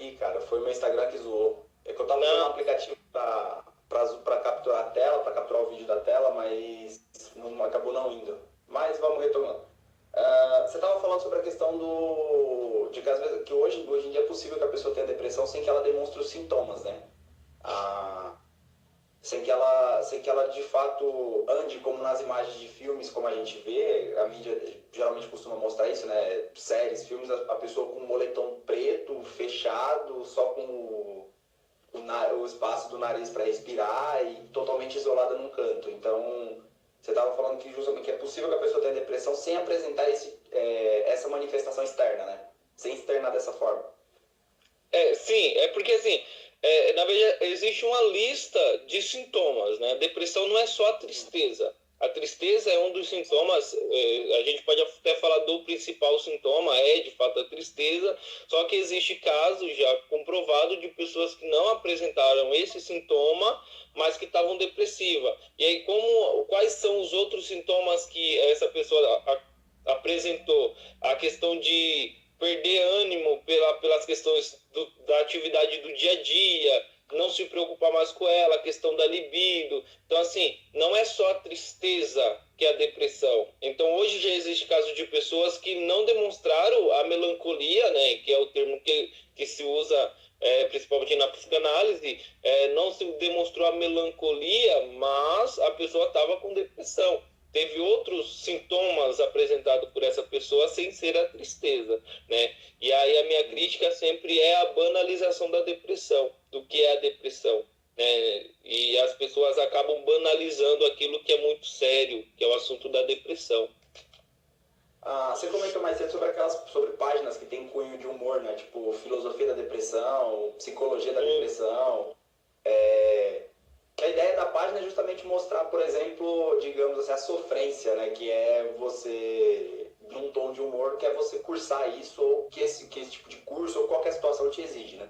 vi, cara. Foi o meu Instagram que zoou. É que eu tava usando um Não, aplicativo pra capturar a tela, pra capturar o vídeo da tela, mas não, acabou não indo. Mas vamos retomando. Você tava falando sobre a questão de que às vezes que hoje em dia é possível que a pessoa tenha depressão sem que ela demonstre os sintomas, né? Ah, sem que ela de fato ande como nas imagens de filmes, como a gente vê, a mídia geralmente costuma mostrar isso, né? Séries, filmes, a pessoa com um moletom preto, fechado, só com o espaço do nariz para respirar e totalmente isolada num canto. Então, você estava falando que justamente que é possível que a pessoa tenha depressão sem apresentar essa manifestação externa, né? Sem externar dessa forma. sim, é porque assim, na verdade, existe uma lista de sintomas, né? Depressão não é só a tristeza. A tristeza é um dos sintomas, a gente pode até falar do principal sintoma, é de fato a tristeza, só que existe casos já comprovados de pessoas que não apresentaram esse sintoma, mas que estavam depressiva. E aí, quais são os outros sintomas que essa pessoa apresentou? A questão de perder ânimo pelas questões da atividade do dia a dia, não se preocupar mais com ela, a questão da libido. Então, assim, não é só a tristeza que é a depressão. Então, hoje já existe casos de pessoas que não demonstraram a melancolia, né, que é o termo que se usa principalmente na psicanálise, não se demonstrou a melancolia, mas a pessoa estava com depressão. Teve outros sintomas apresentados por essa pessoa sem ser a tristeza, né? E aí a minha crítica sempre é a banalização da depressão, do que é a depressão, né? E as pessoas acabam banalizando aquilo que é muito sério, que é o assunto da depressão. Você comentou mais cedo sobre páginas que tem cunho de humor, né? Tipo, filosofia da depressão, psicologia da depressão. A ideia da página é justamente mostrar, por exemplo, digamos assim, a sofrência, né? Que é você, num tom de humor, que é você cursar isso, ou que esse tipo de curso, ou qualquer situação te exige, né?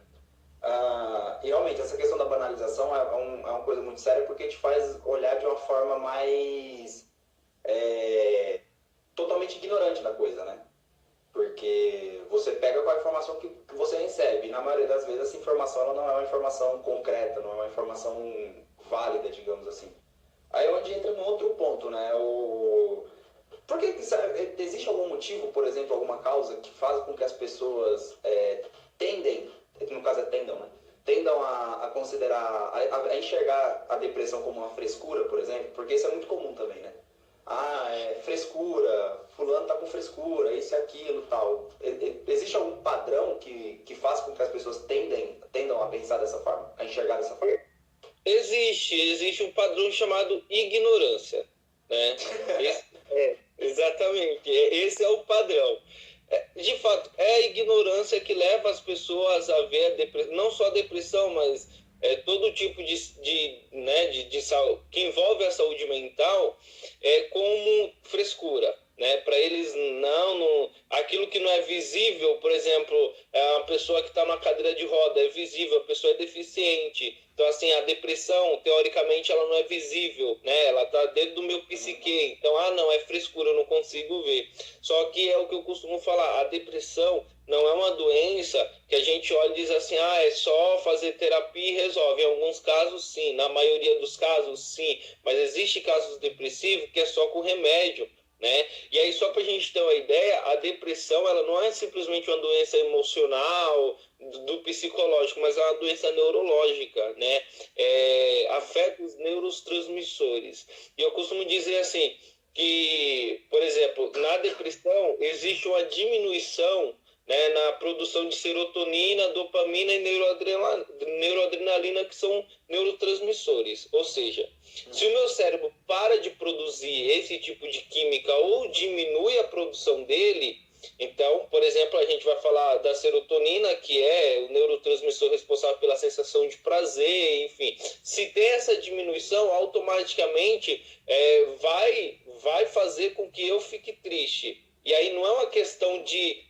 E realmente, essa questão da banalização é uma coisa muito séria, porque te faz olhar de uma forma mais totalmente ignorante da coisa, né? Porque você pega com a informação que você recebe. E na maioria das vezes essa informação ela não é uma informação concreta, não é uma informação válida, digamos assim. Aí é onde entra num outro ponto, né? Por que existe algum motivo, por exemplo, alguma causa que faz com que as pessoas tendem, no caso é tendam, né? Tendam a considerar, a enxergar a depressão como uma frescura, por exemplo? Porque isso é muito comum também, né? Frescura, fulano tá com frescura, isso e aquilo tal. Existe algum padrão que faz com que as pessoas tendam a pensar dessa forma, a enxergar dessa forma? Existe um padrão chamado ignorância, né? Exatamente, esse é o padrão. De fato, é a ignorância que leva as pessoas a ver a depressão, não só a depressão, mas todo tipo de saúde, que envolve a saúde mental como frescura. Né? Para eles, aquilo que não é visível, por exemplo, uma pessoa que está numa cadeira de roda é visível, a pessoa é deficiente. Então, assim, a depressão, teoricamente, ela não é visível, né? Ela está dentro do meu psique. Então, não, é frescura, eu não consigo ver. Só que é o que eu costumo falar, a depressão não é uma doença que a gente olha e diz assim, é só fazer terapia e resolve. Em alguns casos, sim. Na maioria dos casos, sim. Mas existe casos depressivos que é só com remédio. Né? E aí, só para a gente ter uma ideia, a depressão ela não é simplesmente uma doença emocional, do psicológico, mas é uma doença neurológica, né? Afeta os neurotransmissores. E eu costumo dizer assim, que, por exemplo, na depressão existe uma diminuição, né, na produção de serotonina, dopamina e neuroadrenalina, que são neurotransmissores. Ou seja, se o meu cérebro para de produzir esse tipo de química ou diminui a produção dele, então, por exemplo, a gente vai falar da serotonina, que é o neurotransmissor responsável pela sensação de prazer, enfim. Se tem essa diminuição, automaticamente vai fazer com que eu fique triste. E aí não é uma questão de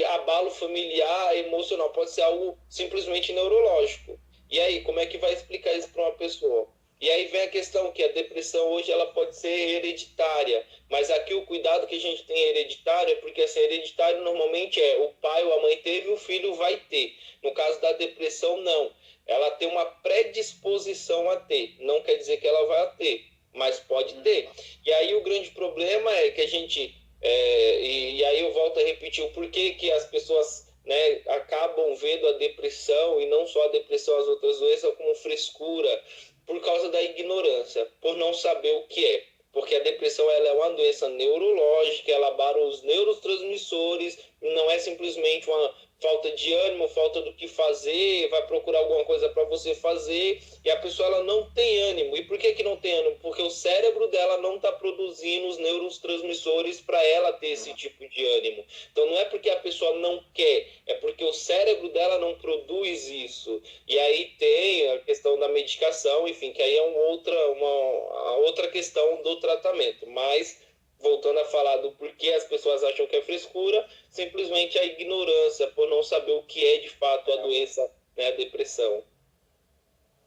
abalo familiar, emocional, pode ser algo simplesmente neurológico. E aí, como é que vai explicar isso para uma pessoa? E aí vem a questão que a depressão hoje ela pode ser hereditária, mas aqui o cuidado que a gente tem hereditário é porque assim, hereditário normalmente é o pai ou a mãe teve, o filho vai ter. No caso da depressão, não. Ela tem uma predisposição a ter. Não quer dizer que ela vai ter, mas pode ter. E aí o grande problema é que a gente... e aí eu volto a repetir o porquê que as pessoas, né, acabam vendo a depressão, e não só a depressão, as outras doenças, como frescura, por causa da ignorância, por não saber o que é. Porque a depressão ela é uma doença neurológica, ela abala os neurotransmissores, não é simplesmente uma falta de ânimo, falta do que fazer, vai procurar alguma coisa para você fazer, e a pessoa ela não tem ânimo. E por que não tem ânimo? Porque o cérebro dela não está produzindo os neurotransmissores para ela ter esse tipo de ânimo. Então não é porque a pessoa não quer, é porque o cérebro dela não produz isso. E aí tem a questão da medicação, enfim, que aí é uma outra questão do tratamento. Mas voltando a falar do porquê as pessoas acham que é frescura, simplesmente a ignorância, por não saber o que é de fato a doença, né, a depressão.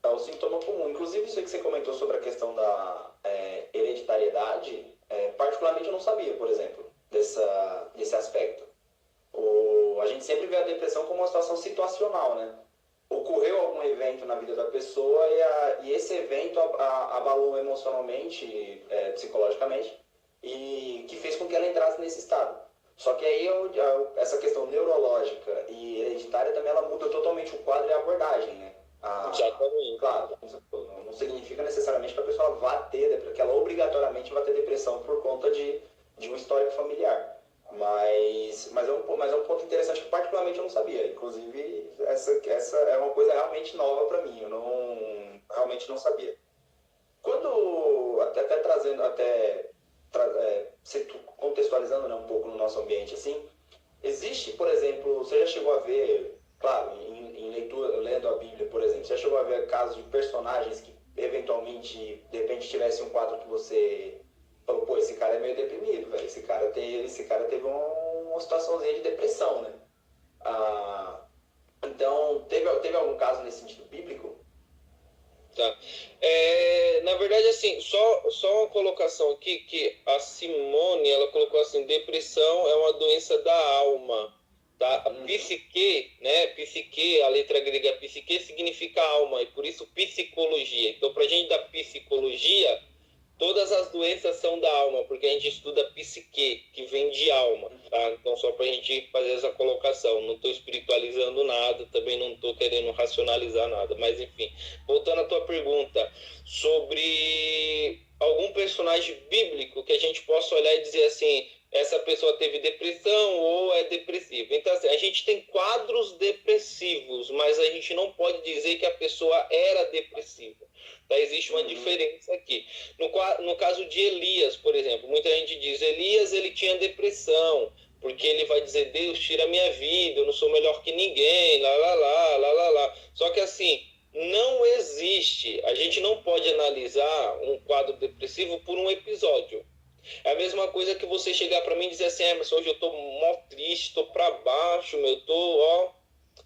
É o sintoma comum. Inclusive, isso que você comentou sobre a questão da hereditariedade, particularmente eu não sabia, por exemplo, desse aspecto. A gente sempre vê a depressão como uma situação situacional, né? Ocorreu algum evento na vida da pessoa e esse evento abalou emocionalmente, psicologicamente, e que fez com que ela entrasse nesse estado. Só que aí essa questão neurológica e hereditária também ela muda totalmente o quadro e a abordagem, né? Exatamente. Claro, não significa necessariamente que a pessoa vá ter, que ela obrigatoriamente vai ter depressão por conta de um histórico familiar. Mas é um ponto interessante que particularmente eu não sabia. Inclusive, essa é uma coisa realmente nova para mim. Eu realmente não sabia. Quando, até trazendo, contextualizando, né, um pouco no nosso ambiente, assim, existe, por exemplo, você já chegou a ver, claro, em leitura, lendo a Bíblia, por exemplo, você já chegou a ver casos de personagens que eventualmente, de repente, tivesse um quadro que você falou, pô, esse cara é meio deprimido, velho, esse cara teve uma situaçãozinha de depressão, né? Então, teve algum caso nesse sentido bíblico? Tá. Na verdade, assim, só uma colocação aqui, que a Simone, ela colocou assim, depressão é uma doença da alma, tá? A psique, né, psique, a letra grega psique significa alma, e por isso psicologia. Então, pra gente da psicologia, todas as doenças são da alma, porque a gente estuda psique, que vem de alma, tá? Então, só para a gente fazer essa colocação. Não estou espiritualizando nada, também não estou querendo racionalizar nada. Mas, enfim, voltando à tua pergunta sobre algum personagem bíblico que a gente possa olhar e dizer assim, essa pessoa teve depressão ou é depressiva. Então, assim, a gente tem quadros depressivos, mas a gente não pode dizer que a pessoa era depressiva. Tá? Existe uma diferença aqui. No caso de Elias, por exemplo, muita gente diz, Elias ele tinha depressão, porque ele vai dizer, Deus, tira a minha vida, eu não sou melhor que ninguém, lá, lá, lá, lá, lá, lá. Só que assim, não existe, a gente não pode analisar um quadro depressivo por um episódio. É a mesma coisa que você chegar para mim e dizer assim, mas hoje eu tô mó triste, tô para baixo,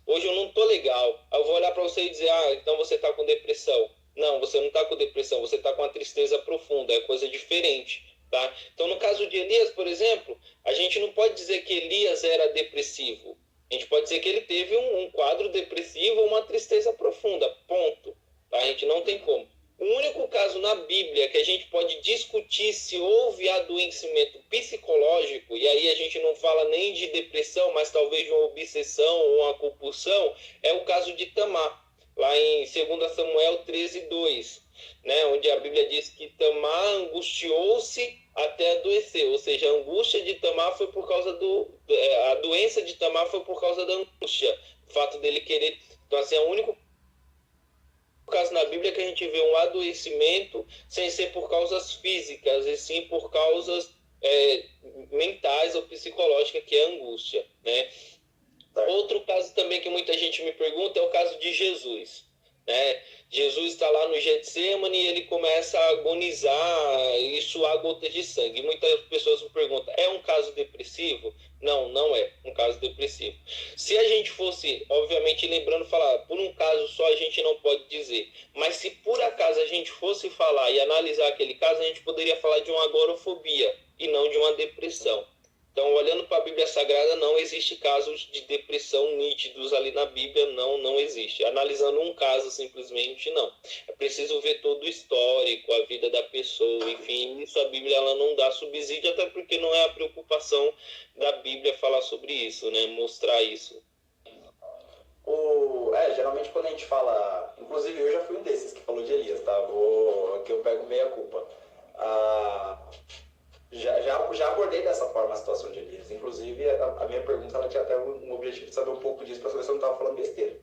hoje eu não tô legal. Aí eu vou olhar para você e dizer, então você tá com depressão. Não, você não está com depressão, você está com uma tristeza profunda, é coisa diferente, tá? Então, no caso de Elias, por exemplo, a gente não pode dizer que Elias era depressivo. A gente pode dizer que ele teve um quadro depressivo ou uma tristeza profunda, ponto. Tá? A gente não tem como. O único caso na Bíblia que a gente pode discutir se houve adoecimento psicológico, e aí a gente não fala nem de depressão, mas talvez de uma obsessão ou uma compulsão, é o caso de Tamar. Lá em 2 Samuel 13:2, né, onde a Bíblia diz que Tamar angustiou-se até adoecer, ou seja, a angústia de Tamar foi por causa a doença de Tamar foi por causa da angústia, o fato dele querer. Então, assim, é o único caso na Bíblia que a gente vê um adoecimento sem ser por causas físicas, e sim por causas mentais ou psicológicas, que é a angústia, né? Outro caso também que muita gente me pergunta é o caso de Jesus, né? Jesus está lá no Getsemane e ele começa a agonizar e suar gotas de sangue. Muitas pessoas me perguntam, é um caso depressivo? Não, não é. Um caso depressivo. Se a gente fosse, obviamente, lembrando, falar, por um caso só a gente não pode dizer, mas se por acaso a gente fosse falar e analisar aquele caso, a gente poderia falar de uma agorafobia e não de uma depressão. Então, olhando para a Bíblia Sagrada, não existe casos de depressão nítidos ali na Bíblia, não existe. Analisando um caso, simplesmente, não. É preciso ver todo o histórico, a vida da pessoa, enfim, isso a Bíblia ela não dá subsídio, até porque não é a preocupação da Bíblia falar sobre isso, né? Mostrar isso. Geralmente quando a gente fala, inclusive eu já fui um desses que falou de Elias, tá? Que eu pego meia culpa. Já abordei dessa forma a situação de Elias. Inclusive, a minha pergunta ela tinha até um objetivo de saber um pouco disso para saber se eu não estava falando besteira.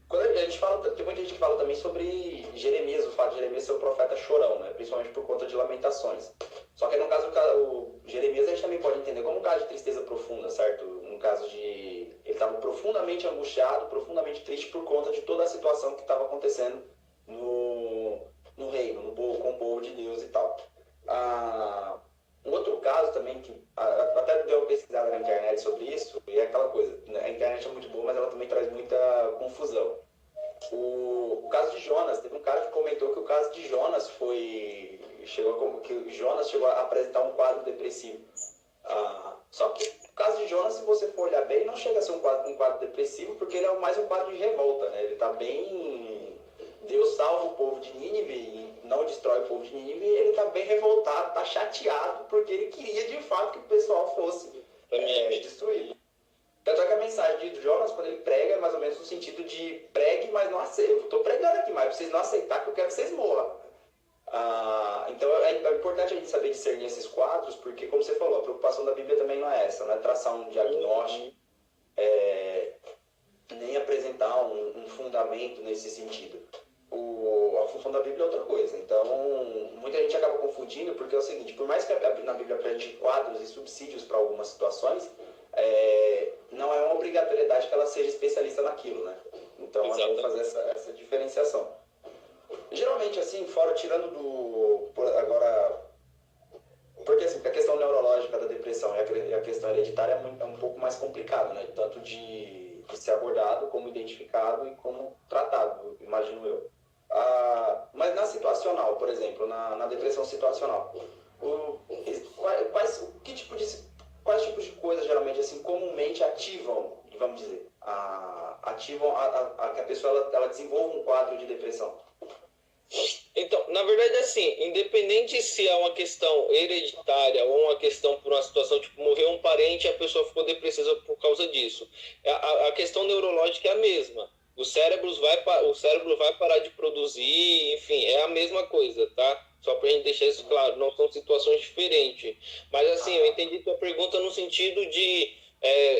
Quando a gente fala, tem muita gente que fala também sobre Jeremias, o fato de Jeremias ser o profeta chorão, né? Principalmente por conta de Lamentações. Só que no caso o Jeremias a gente também pode entender como um caso de tristeza profunda, certo? Um caso de ele estava profundamente angustiado, profundamente triste por conta de toda a situação que estava acontecendo no reino, com o povo de Deus e tal. Um outro caso também que até deu uma pesquisada na internet sobre isso, e é aquela coisa, né? A internet é muito boa, mas ela também traz muita confusão. O caso de Jonas, teve um cara que comentou que o caso de Jonas que Jonas chegou a apresentar um quadro depressivo. Só que o caso de Jonas, se você for olhar bem, não chega a ser um quadro depressivo, porque ele é mais um quadro de revolta, né? Ele está bem... Deus salva o povo de Nínive e não destrói o povo de Nínive, e ele está bem revoltado, está chateado, porque ele queria de fato que o pessoal fosse destruído. Tanto é que a mensagem de Jonas, quando ele prega, é mais ou menos no sentido de pregue, mas não aceite. Eu estou pregando aqui, mas pra vocês não aceitar que eu quero que vocês morram. Então é importante a gente saber discernir esses quadros, porque, como você falou, a preocupação da Bíblia também não é essa, não é traçar um diagnóstico, nem apresentar um fundamento nesse sentido. A função da Bíblia é outra coisa. Então, muita gente acaba confundindo, porque é o seguinte, por mais que na Bíblia apresente quadros e subsídios para algumas situações, não é uma obrigatoriedade que ela seja especialista naquilo, né? Então, eu vou fazer essa diferenciação. Geralmente, assim, tirando agora... Porque assim, a questão neurológica da depressão e a questão hereditária é um pouco mais complicado, né? Tanto de ser abordado, como identificado e como tratado, imagino eu. Mas na situacional, por exemplo, na depressão situacional, quais tipos de coisas geralmente assim comumente ativam, vamos dizer, que a pessoa ela desenvolva um quadro de depressão? Então, na verdade, assim, independente se é uma questão hereditária ou uma questão por uma situação, tipo, morreu um parente e a pessoa ficou depressiva por causa disso, a questão neurológica é a mesma. O cérebro vai parar de produzir, enfim, é a mesma coisa, tá? Só pra gente deixar isso claro, não são situações diferentes. Mas, assim, eu entendi tua pergunta no sentido de,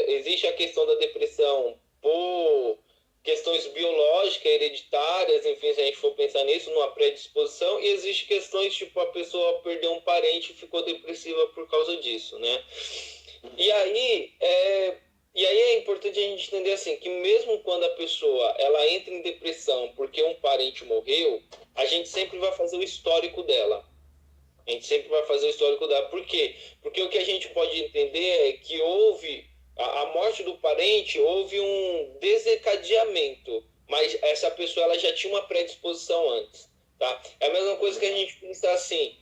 existe a questão da depressão por questões biológicas, hereditárias, enfim, se a gente for pensar nisso, numa predisposição, e existe questões tipo a pessoa perdeu um parente e ficou depressiva por causa disso, né? E aí é importante a gente entender assim, que mesmo quando a pessoa ela entra em depressão porque um parente morreu, a gente sempre vai fazer o histórico dela. A gente sempre vai fazer o histórico dela. Por quê? Porque o que a gente pode entender é que houve a morte do parente, houve um desencadeamento, mas essa pessoa ela já tinha uma predisposição antes, tá? É a mesma coisa que a gente pensa assim,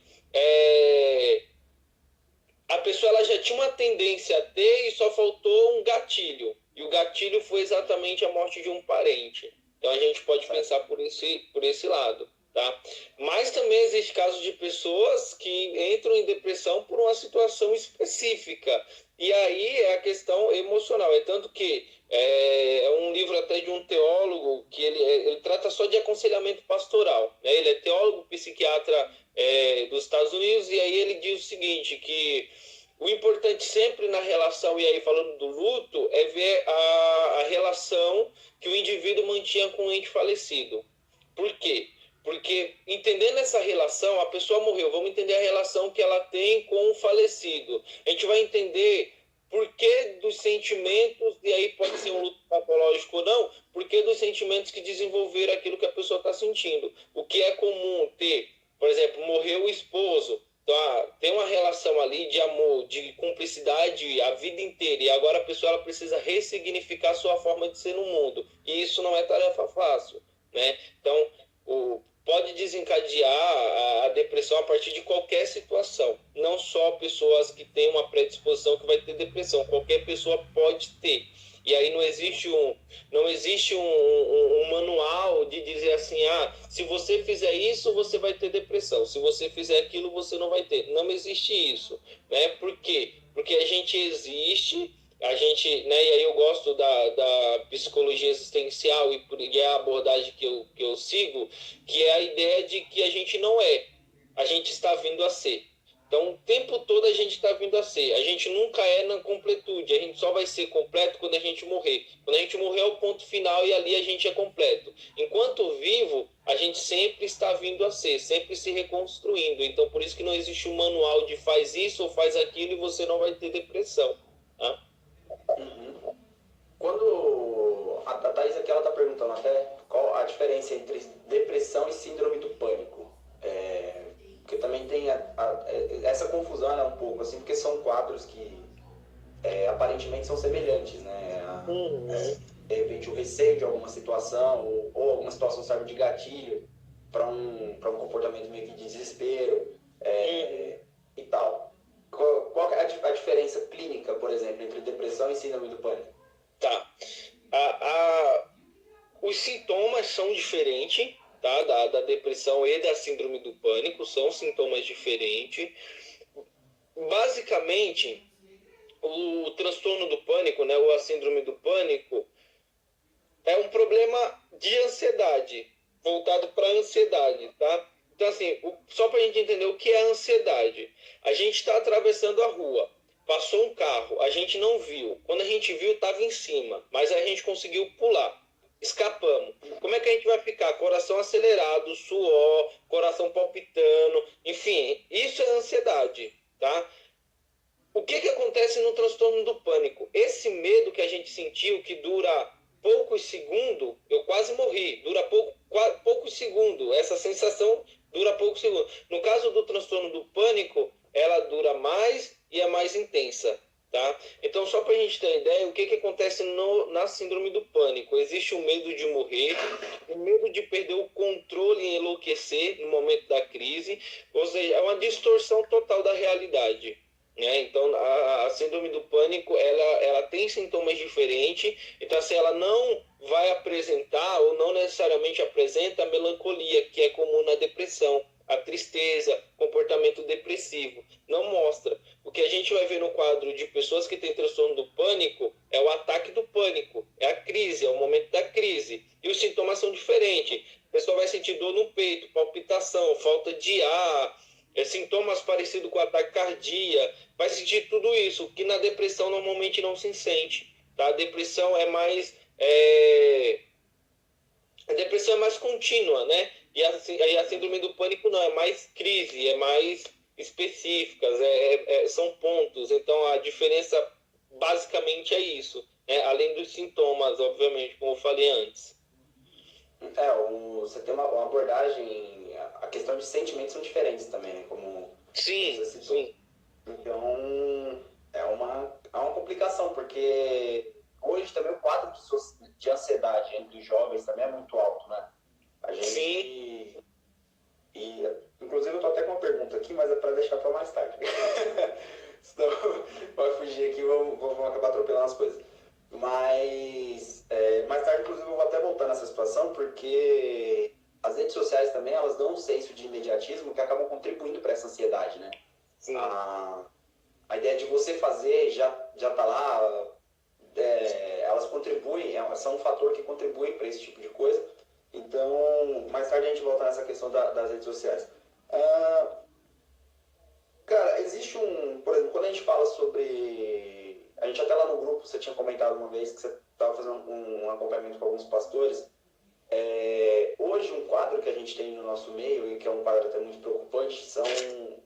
a pessoa ela já tinha uma tendência a ter e só faltou um gatilho, e o gatilho foi exatamente a morte de um parente. Então a gente pode pensar por esse lado. Tá? Mas também existe casos de pessoas que entram em depressão por uma situação específica. E aí é a questão emocional. É tanto que é um livro até de um teólogo que ele trata só de aconselhamento pastoral. Né? Ele é teólogo, psiquiatra dos Estados Unidos, e aí ele diz o seguinte, que o importante sempre na relação, e aí falando do luto, é ver a relação que o indivíduo mantinha com o ente falecido. Por quê? Porque entendendo essa relação, a pessoa morreu, vamos entender a relação que ela tem com o falecido. A gente vai entender por que dos sentimentos, e aí pode ser um luto patológico ou não, por que dos sentimentos que desenvolveram aquilo que a pessoa está sentindo. O que é comum ter, por exemplo, morreu o esposo, Então, tem uma relação ali de amor, de cumplicidade a vida inteira. E agora a pessoa ela precisa ressignificar sua forma de ser no mundo. E isso não é tarefa fácil, né? Então, pode desencadear a depressão a partir de qualquer situação. Não só pessoas que têm uma predisposição que vai ter depressão. Qualquer pessoa pode ter. E aí não existe um manual de dizer assim, se você fizer isso, você vai ter depressão. Se você fizer aquilo, você não vai ter. Não existe isso, né? Por quê? Porque a gente existe, né? E aí eu gosto da psicologia existencial e é a abordagem que eu sigo, que é a ideia de que a gente não é, a gente está vindo a ser. Então, o tempo todo a gente está vindo a ser. A gente nunca é na completude. A gente só vai ser completo quando a gente morrer. Quando a gente morrer é o ponto final e ali a gente é completo. Enquanto vivo, a gente sempre está vindo a ser, sempre se reconstruindo. Então, por isso que não existe um manual de faz isso ou faz aquilo e você não vai ter depressão. Tá? Uhum. Quando a Thaís aqui ela está perguntando até qual a diferença entre depressão e síndrome do pânico. Porque também tem essa confusão um pouco, assim, porque são quadros que aparentemente são semelhantes, né? De repente o receio de alguma situação ou alguma situação serve de gatilho para um comportamento meio que de desespero e tal. Qual é a diferença clínica, por exemplo, entre depressão e síndrome do pânico? Tá. Os sintomas são diferentes, tá? Da depressão e da síndrome do pânico, são sintomas diferentes. Basicamente, o transtorno do pânico, né, ou a síndrome do pânico, é um problema de ansiedade, voltado para a ansiedade, tá? Então, assim, só para a gente entender o que é a ansiedade. A gente está atravessando a rua, passou um carro, a gente não viu. Quando a gente viu, estava em cima, mas a gente conseguiu pular. Escapamos. Como é que a gente vai ficar? Coração acelerado, suor, coração palpitando, enfim, isso é ansiedade, tá? O que acontece no transtorno do pânico? Esse medo que a gente sentiu, que dura poucos segundos, eu quase morri, dura poucos segundos, essa sensação dura poucos segundos. No caso do transtorno do pânico, ela dura mais e é mais intensa. Tá? Então, só para a gente ter uma ideia, o que acontece na síndrome do pânico? Existe o medo de morrer, o medo de perder o controle e enlouquecer no momento da crise, ou seja, é uma distorção total da realidade. Né? Então, a síndrome do pânico, ela tem sintomas diferentes, então, assim, ela não vai apresentar, ou não necessariamente apresenta, a melancolia, que é comum na depressão, a tristeza, comportamento depressivo, não mostra. O que a gente vai ver no quadro de pessoas que têm transtorno do pânico é o ataque do pânico, é a crise, é o momento da crise. E os sintomas são diferentes. A pessoa vai sentir dor no peito, palpitação, falta de ar, sintomas parecidos com ataque cardíaco, vai sentir tudo isso, que na depressão normalmente não se sente. Tá? A depressão é mais... A depressão é mais contínua, né? E a síndrome do pânico não, é mais crise, é mais específicas, são pontos. Então, a diferença basicamente é isso, né? Além dos sintomas, obviamente, como eu falei antes. Você tem uma abordagem, a questão de sentimentos são diferentes também, né? Como sim, sim. Então, é uma complicação, porque hoje também o quadro de ansiedade entre os jovens também é muito alto, né? A gente... Sim. Inclusive, eu estou até com uma pergunta aqui, mas é para deixar para mais tarde. Senão vai fugir aqui e vamos acabar atropelando as coisas. Mas, mais tarde, inclusive, eu vou até voltar nessa situação, porque as redes sociais também, elas dão um senso de imediatismo que acabam contribuindo para essa ansiedade, né? Sim. A ideia de você fazer já tá lá, elas contribuem, são um fator que contribui para esse tipo de coisa. Então, mais tarde a gente volta nessa questão das redes sociais. Cara, existe por exemplo, quando a gente fala sobre... A gente até lá no grupo, você tinha comentado uma vez que você estava fazendo um acompanhamento com alguns pastores. Hoje, um quadro que a gente tem no nosso meio, e que é um quadro até muito preocupante,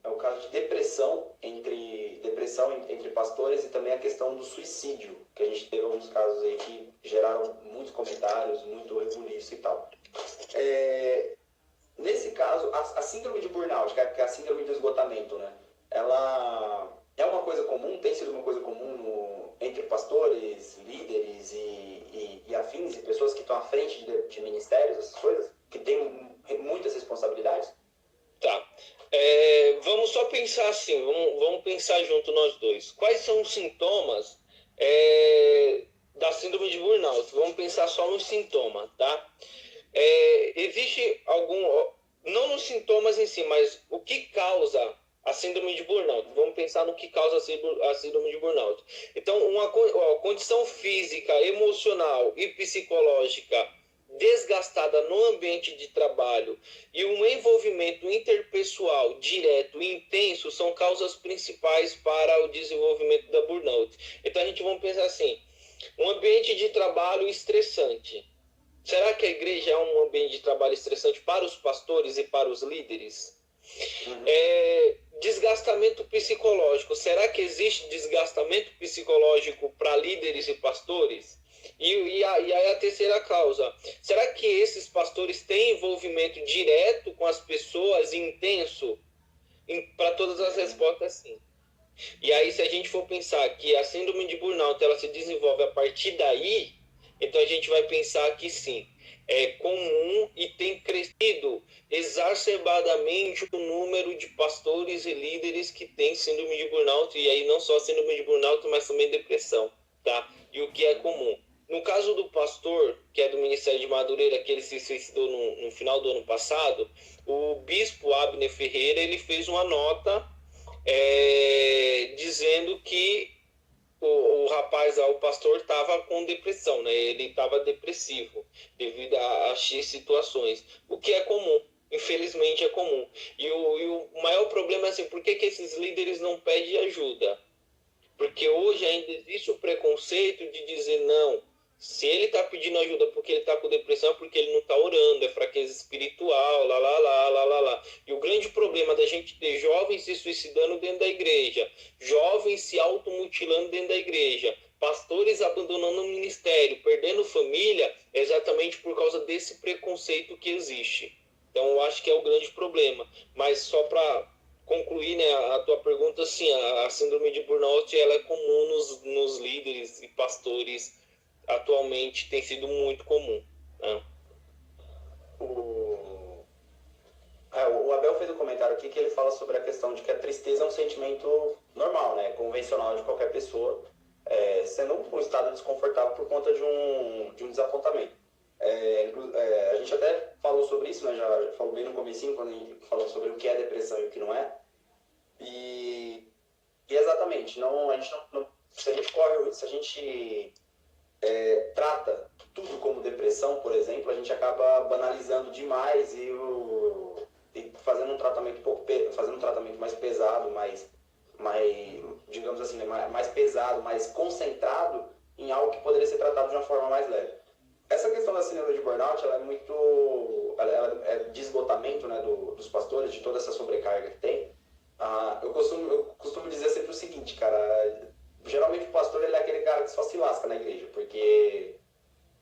é o caso de depressão entre pastores e também a questão do suicídio, que a gente teve alguns casos aí que geraram muitos comentários, muito rebuliço e tal. nesse caso, a síndrome de burnout, que é a síndrome do esgotamento, né? Ela é uma coisa comum, tem sido uma coisa comum entre pastores, líderes e afins, e pessoas que estão à frente de ministérios, essas coisas, que têm muitas responsabilidades? Tá. Vamos só pensar assim, vamos pensar junto nós dois. Quais são os sintomas da síndrome de burnout? Vamos pensar só nos sintomas, tá? Existe algum, não nos sintomas em si, mas o que causa a síndrome de burnout? Vamos pensar no que causa a síndrome de burnout. Então, uma condição física, emocional e psicológica desgastada no ambiente de trabalho e um envolvimento interpessoal direto e intenso são causas principais para o desenvolvimento da burnout. Então, a gente vamos pensar assim, um ambiente de trabalho estressante. Será que a igreja é um ambiente de trabalho estressante para os pastores e para os líderes? Desgastamento psicológico. Será que existe desgastamento psicológico para líderes e pastores? E aí a terceira causa. Será que esses pastores têm envolvimento direto com as pessoas, intenso? Para todas as respostas, sim. E aí, se a gente for pensar que a síndrome de burnout ela se desenvolve a partir daí, então a gente vai pensar que sim, é comum e tem crescido exacerbadamente o número de pastores e líderes que têm síndrome de burnout, e aí não só síndrome de burnout, mas também depressão, tá? E o que é comum? No caso do pastor, que é do Ministério de Madureira, que ele se suicidou no final do ano passado, o bispo Abner Ferreira, ele fez uma nota dizendo que o rapaz, o pastor, estava com depressão, né? Ele estava depressivo devido a X situações, o que é comum, infelizmente é comum. E o maior problema é assim, por que esses líderes não pedem ajuda? Porque hoje ainda existe o preconceito de dizer não, se ele está pedindo ajuda porque ele está com depressão, é porque ele não está orando, é fraqueza espiritual, lá. E o grande problema da gente ter jovens se suicidando dentro da igreja, jovens se automutilando dentro da igreja, pastores abandonando o ministério, perdendo família, é exatamente por causa desse preconceito que existe. Então eu acho que é o grande problema. Mas só para concluir, né, a tua pergunta, assim, a síndrome de burnout ela é comum nos líderes e pastores. Atualmente tem sido muito comum, né? O Abel fez um comentário aqui que ele fala sobre a questão de que a tristeza é um sentimento normal, né, convencional de qualquer pessoa, sendo um estado desconfortável por conta de um desapontamento. A gente até falou sobre isso, né, já falou bem no comecinho, quando a gente falou sobre o que é depressão e o que não é. E exatamente, se a gente corre, se a gente trata tudo como depressão, por exemplo, a gente acaba banalizando demais e fazendo um tratamento mais pesado, mais digamos assim, né, mais pesado, mais concentrado em algo que poderia ser tratado de uma forma mais leve. Essa questão da síndrome de burnout, ela é de esgotamento, né, dos pastores, de toda essa sobrecarga que tem. Eu costumo dizer sempre o seguinte, cara. Geralmente o pastor ele é aquele cara que só se lasca na igreja, porque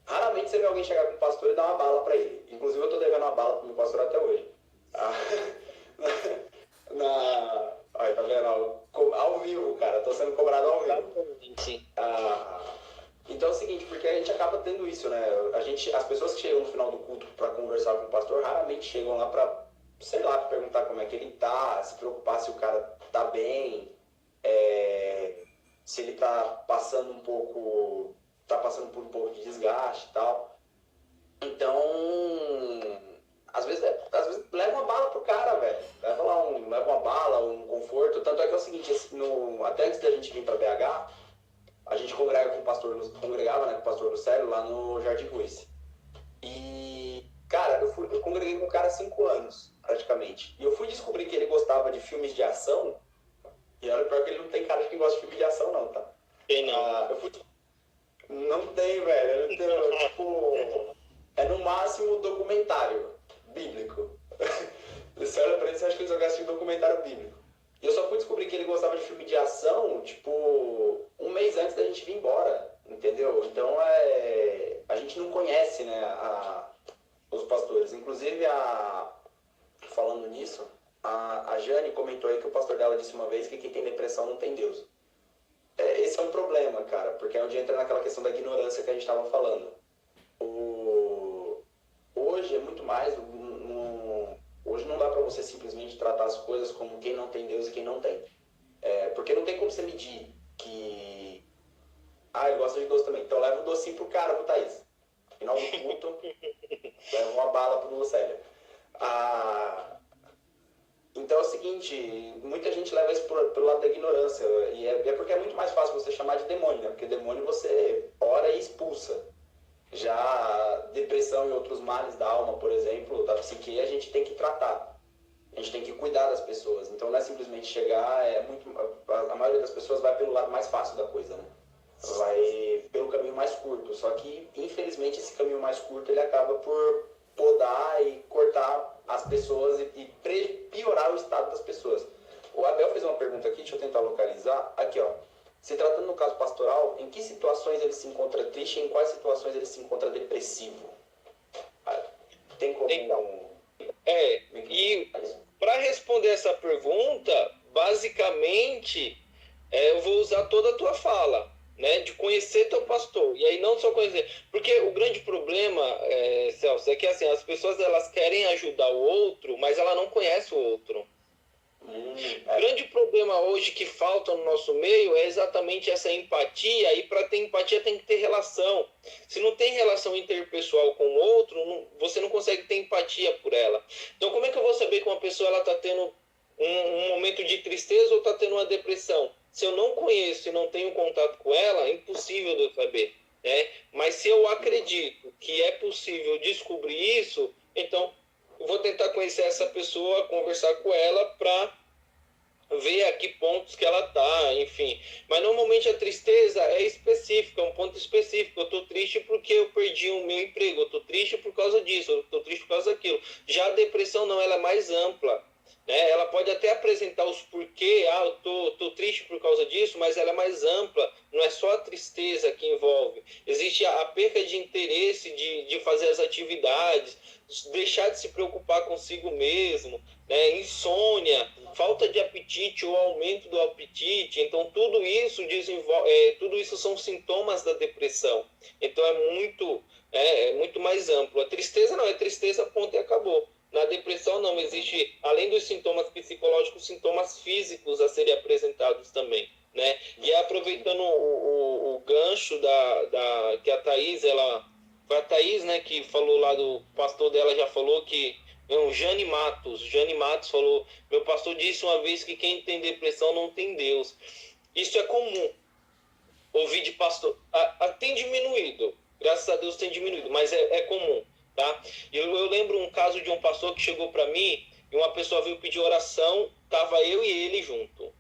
raramente você vê alguém chegar com o pastor e dar uma bala pra ele. Inclusive eu tô devendo uma bala pro meu pastor até hoje. Olha, tá vendo? Ao vivo, cara. Tô sendo cobrado ao vivo. Sim. Então é o seguinte, porque a gente acaba tendo isso, né? As pessoas que chegam no final do culto pra conversar com o pastor, raramente chegam lá pra, sei lá, pra perguntar como é que ele tá, se preocupar se o cara tá bem, se ele tá passando por um pouco de desgaste e tal. Então, às vezes leva uma bala pro cara, velho. Leva uma bala, um conforto. Tanto é que é o seguinte, até antes da gente vir pra BH, a gente congregava, né, com o pastor Lucélio lá no Jardim Ruiz. E, cara, eu congreguei com o cara há 5 anos, praticamente. E eu fui descobrir que ele gostava de filmes de ação. E olha, pior que ele não tem cara de quem gosta de filme de ação, não, tá? Tem não. Não tem, velho. Tipo, é no máximo documentário bíblico. Você olha pra ele e acha que ele só gosta de documentário bíblico. E eu só fui descobrir que ele gostava de filme de ação, tipo, um mês antes da gente vir embora, entendeu? Então, a gente não conhece, né, os pastores. Inclusive, falando nisso, a Jane comentou aí que o pastor dela disse uma vez que quem tem depressão não tem Deus. Esse é um problema, cara, porque é onde entra naquela questão da ignorância que a gente estava falando. Hoje é muito mais... Hoje não dá para você simplesmente tratar as coisas como quem não tem Deus e quem não tem. Porque não tem como você medir que... ele gosta de doce também. Então leva um docinho pro cara, pro Thaís. Final do culto, leva uma bala pro Lucélio. Então é o seguinte, muita gente leva isso pelo lado da ignorância. E é porque é muito mais fácil você chamar de demônio, né? Porque demônio você ora e expulsa. Já depressão e outros males da alma, por exemplo, da psique, a gente tem que tratar. A gente tem que cuidar das pessoas. Então não é simplesmente chegar, a maioria das pessoas vai pelo lado mais fácil da coisa, né? Vai pelo caminho mais curto. Só que, infelizmente, esse caminho mais curto ele acaba por podar e cortar as pessoas e piorar o estado das pessoas. O Abel fez uma pergunta aqui, deixa eu tentar localizar. Aqui, ó. Se tratando no caso pastoral, em que situações ele se encontra triste e em quais situações ele se encontra depressivo? Tem como dar um... E para responder essa pergunta, basicamente, eu vou usar toda a tua fala, né, de conhecer teu pastor. E aí não só conhecer, porque o grande problema, Celso, é que assim, as pessoas elas querem ajudar o outro, mas ela não conhece o outro. O grande problema hoje que falta no nosso meio é exatamente essa empatia, e para ter empatia tem que ter relação. Se não tem relação interpessoal com o outro, você não consegue ter empatia por ela. Então como é que eu vou saber que uma pessoa está tendo um momento de tristeza ou está tendo uma depressão? Se eu não conheço e não tenho contato com ela, é impossível de eu saber, né? Mas se eu acredito que é possível descobrir isso, então eu vou tentar conhecer essa pessoa, conversar com ela para ver a que pontos que ela está, enfim. Mas normalmente a tristeza é específica, é um ponto específico. Eu estou triste porque eu perdi o meu emprego, eu estou triste por causa disso, eu estou triste por causa daquilo. Já a depressão não, ela é mais ampla. Né? Ela pode até apresentar os porquê, eu tô triste por causa disso, mas ela é mais ampla, não é só a tristeza que envolve. Existe a perca de interesse de fazer as atividades, deixar de se preocupar consigo mesmo, né? Insônia, falta de apetite ou aumento do apetite. Então tudo isso tudo isso são sintomas da depressão. Então é muito mais amplo. A tristeza não é tristeza, ponto e acabou. Na depressão não, existe, além dos sintomas psicológicos, sintomas físicos a serem apresentados também, né? E aproveitando o gancho que a Thaís, foi a Thaís, né, que falou lá do pastor dela, já falou que, não, Jane Matos falou, meu pastor disse uma vez que quem tem depressão não tem Deus. Isso é comum, ouvir de pastor, tem diminuído, graças a Deus tem diminuído, mas é comum. Tá? Eu lembro um caso de um pastor que chegou para mim e uma pessoa veio pedir oração, tava eu e ele junto.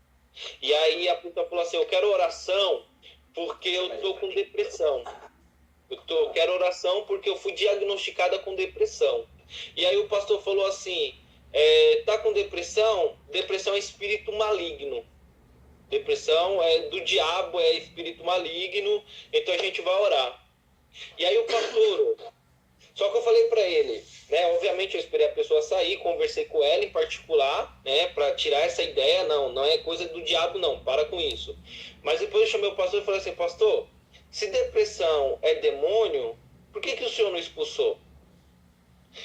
E aí a pessoa falou assim, eu quero oração porque eu tô com depressão. Quero oração porque eu fui diagnosticada com depressão. E aí o pastor falou assim, tá com depressão? Depressão é espírito maligno. Depressão é do diabo, é espírito maligno, então a gente vai orar. E aí o pastor... Só que eu falei para ele, né? Obviamente eu esperei a pessoa sair, conversei com ela em particular, né? Para tirar essa ideia, não é coisa do diabo, não, para com isso. Mas depois eu chamei o pastor e falei assim, pastor, se depressão é demônio, por que o senhor não expulsou?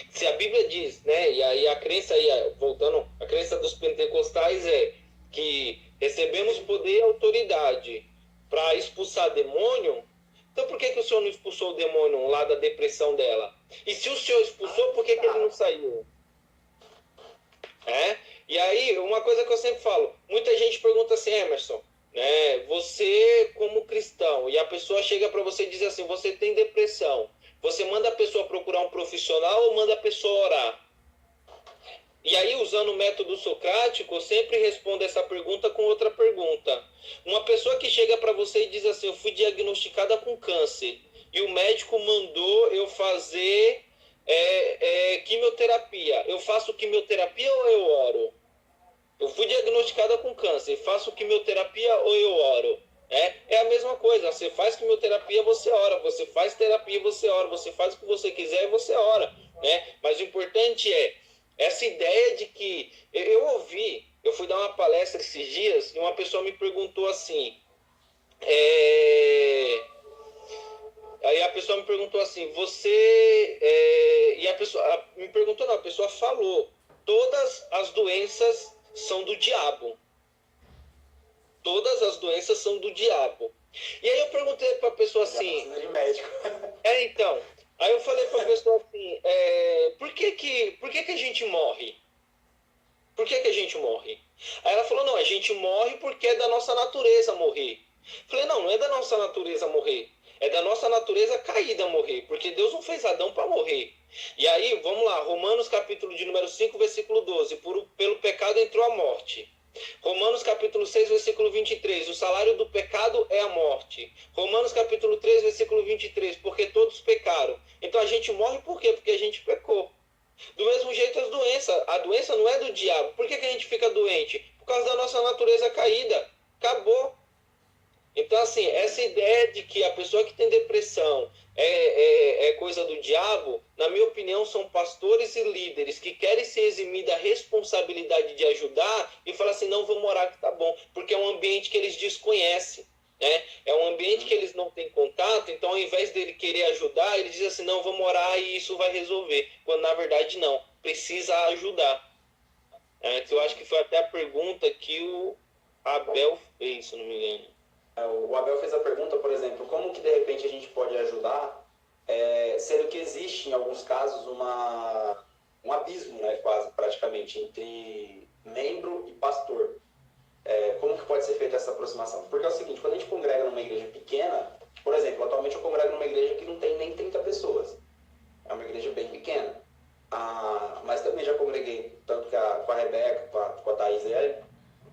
Se a Bíblia diz, né? E aí a crença aí, voltando, a crença dos pentecostais é que recebemos poder e autoridade para expulsar demônio. Então por que o senhor não expulsou o demônio lá da depressão dela? E se o senhor expulsou, por que ele não saiu? E aí, uma coisa que eu sempre falo, muita gente pergunta assim, Emerson, né, você como cristão, e a pessoa chega para você e diz assim, você tem depressão, você manda a pessoa procurar um profissional ou manda a pessoa orar? E aí, usando o método socrático, eu sempre respondo essa pergunta com outra pergunta. Uma pessoa que chega para você e diz assim, eu fui diagnosticada com câncer, e o médico mandou eu fazer quimioterapia. Eu faço quimioterapia ou eu oro? Eu fui diagnosticada com câncer, faço quimioterapia ou eu oro? É a mesma coisa, você faz quimioterapia, você ora, você faz terapia, você ora, você faz o que você quiser e você ora, né? Mas o importante é Essa ideia de que... Eu fui dar uma palestra esses dias e uma pessoa me perguntou assim... Aí a pessoa me perguntou assim, e a pessoa me perguntou, não, a pessoa falou, todas as doenças são do diabo. Todas as doenças são do diabo. E aí eu perguntei para a pessoa assim... de médico. Então. Aí eu falei para a pessoa assim, por que a gente morre? Por que a gente morre? Aí ela falou, não, a gente morre porque é da nossa natureza morrer. Eu falei, não é da nossa natureza morrer. É da nossa natureza caída morrer, porque Deus não fez Adão para morrer. E aí, vamos lá, Romanos capítulo de número 5, versículo 12. Pelo pecado entrou a morte. Romanos capítulo 6, versículo 23. O salário do pecado é a morte. Romanos capítulo 3, versículo 23. Porque todos pecaram. Então a gente morre por quê? Porque a gente pecou. Do mesmo jeito as doenças. A doença não é do diabo. Por que a gente fica doente? Por causa da nossa natureza caída. Acabou. Então, assim, essa ideia de que a pessoa que tem depressão é coisa do diabo, na minha opinião, são pastores e líderes que querem se eximir da responsabilidade de ajudar e falar assim, não, vou morar que tá bom, porque é um ambiente que eles desconhecem, né? É um ambiente que eles não têm contato, então ao invés dele querer ajudar, ele diz assim, não, vou morar e isso vai resolver, quando na verdade não, precisa ajudar. Eu acho que foi até a pergunta que o Abel fez, se não me engano. O Abel fez a pergunta, por exemplo, como que de repente a gente pode ajudar, sendo que existe em alguns casos um abismo, né, quase praticamente, entre membro e pastor. Como que pode ser feita essa aproximação? Porque é o seguinte, quando a gente congrega numa igreja pequena, por exemplo, atualmente eu congrego numa igreja que não tem nem 30 pessoas. É uma igreja bem pequena. Mas também já congreguei, tanto com a Rebeca, com a Thaís,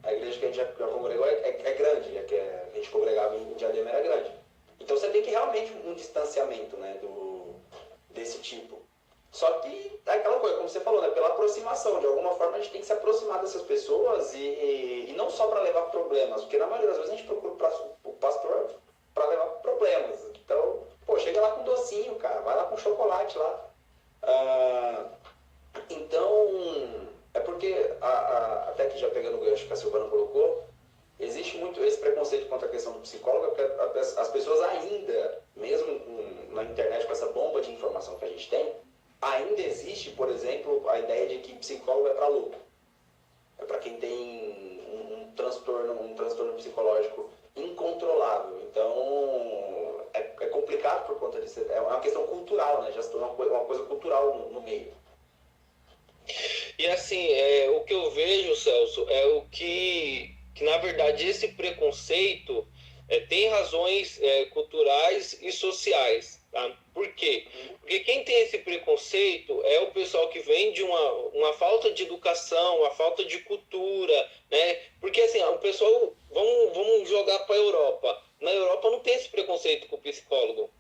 a igreja que a gente já congregou é grande, que a gente congregava em Diadema era grande. Então você tem que realmente um distanciamento, né, desse tipo. Só que é aquela coisa, como você falou, né, pela aproximação, de alguma forma a gente tem que se aproximar dessas pessoas e não só para levar problemas, porque na maioria das vezes a gente procura o pastor para levar problemas. Então, chega lá com docinho, cara, vai lá com chocolate lá. Então, é porque, até que já pegando o gancho que a Silvana colocou, existe muito esse preconceito contra a questão do psicólogo, porque as pessoas ainda, mesmo na internet com essa bomba de informação que a gente tem, ainda existe, por exemplo, a ideia de que psicólogo é para louco. É para quem tem um transtorno psicológico incontrolável. Então, é complicado por conta disso. É uma questão cultural, né? Já se tornou uma coisa cultural no meio. E assim, o que eu vejo, Celso, é o que na verdade esse preconceito tem razões culturais e sociais. Tá? Por quê? Porque quem tem esse preconceito é o pessoal que vem de uma falta de educação, uma falta de cultura, né? Porque assim, o pessoal, vamos jogar para a Europa. Na Europa não tem esse preconceito com o psicólogo.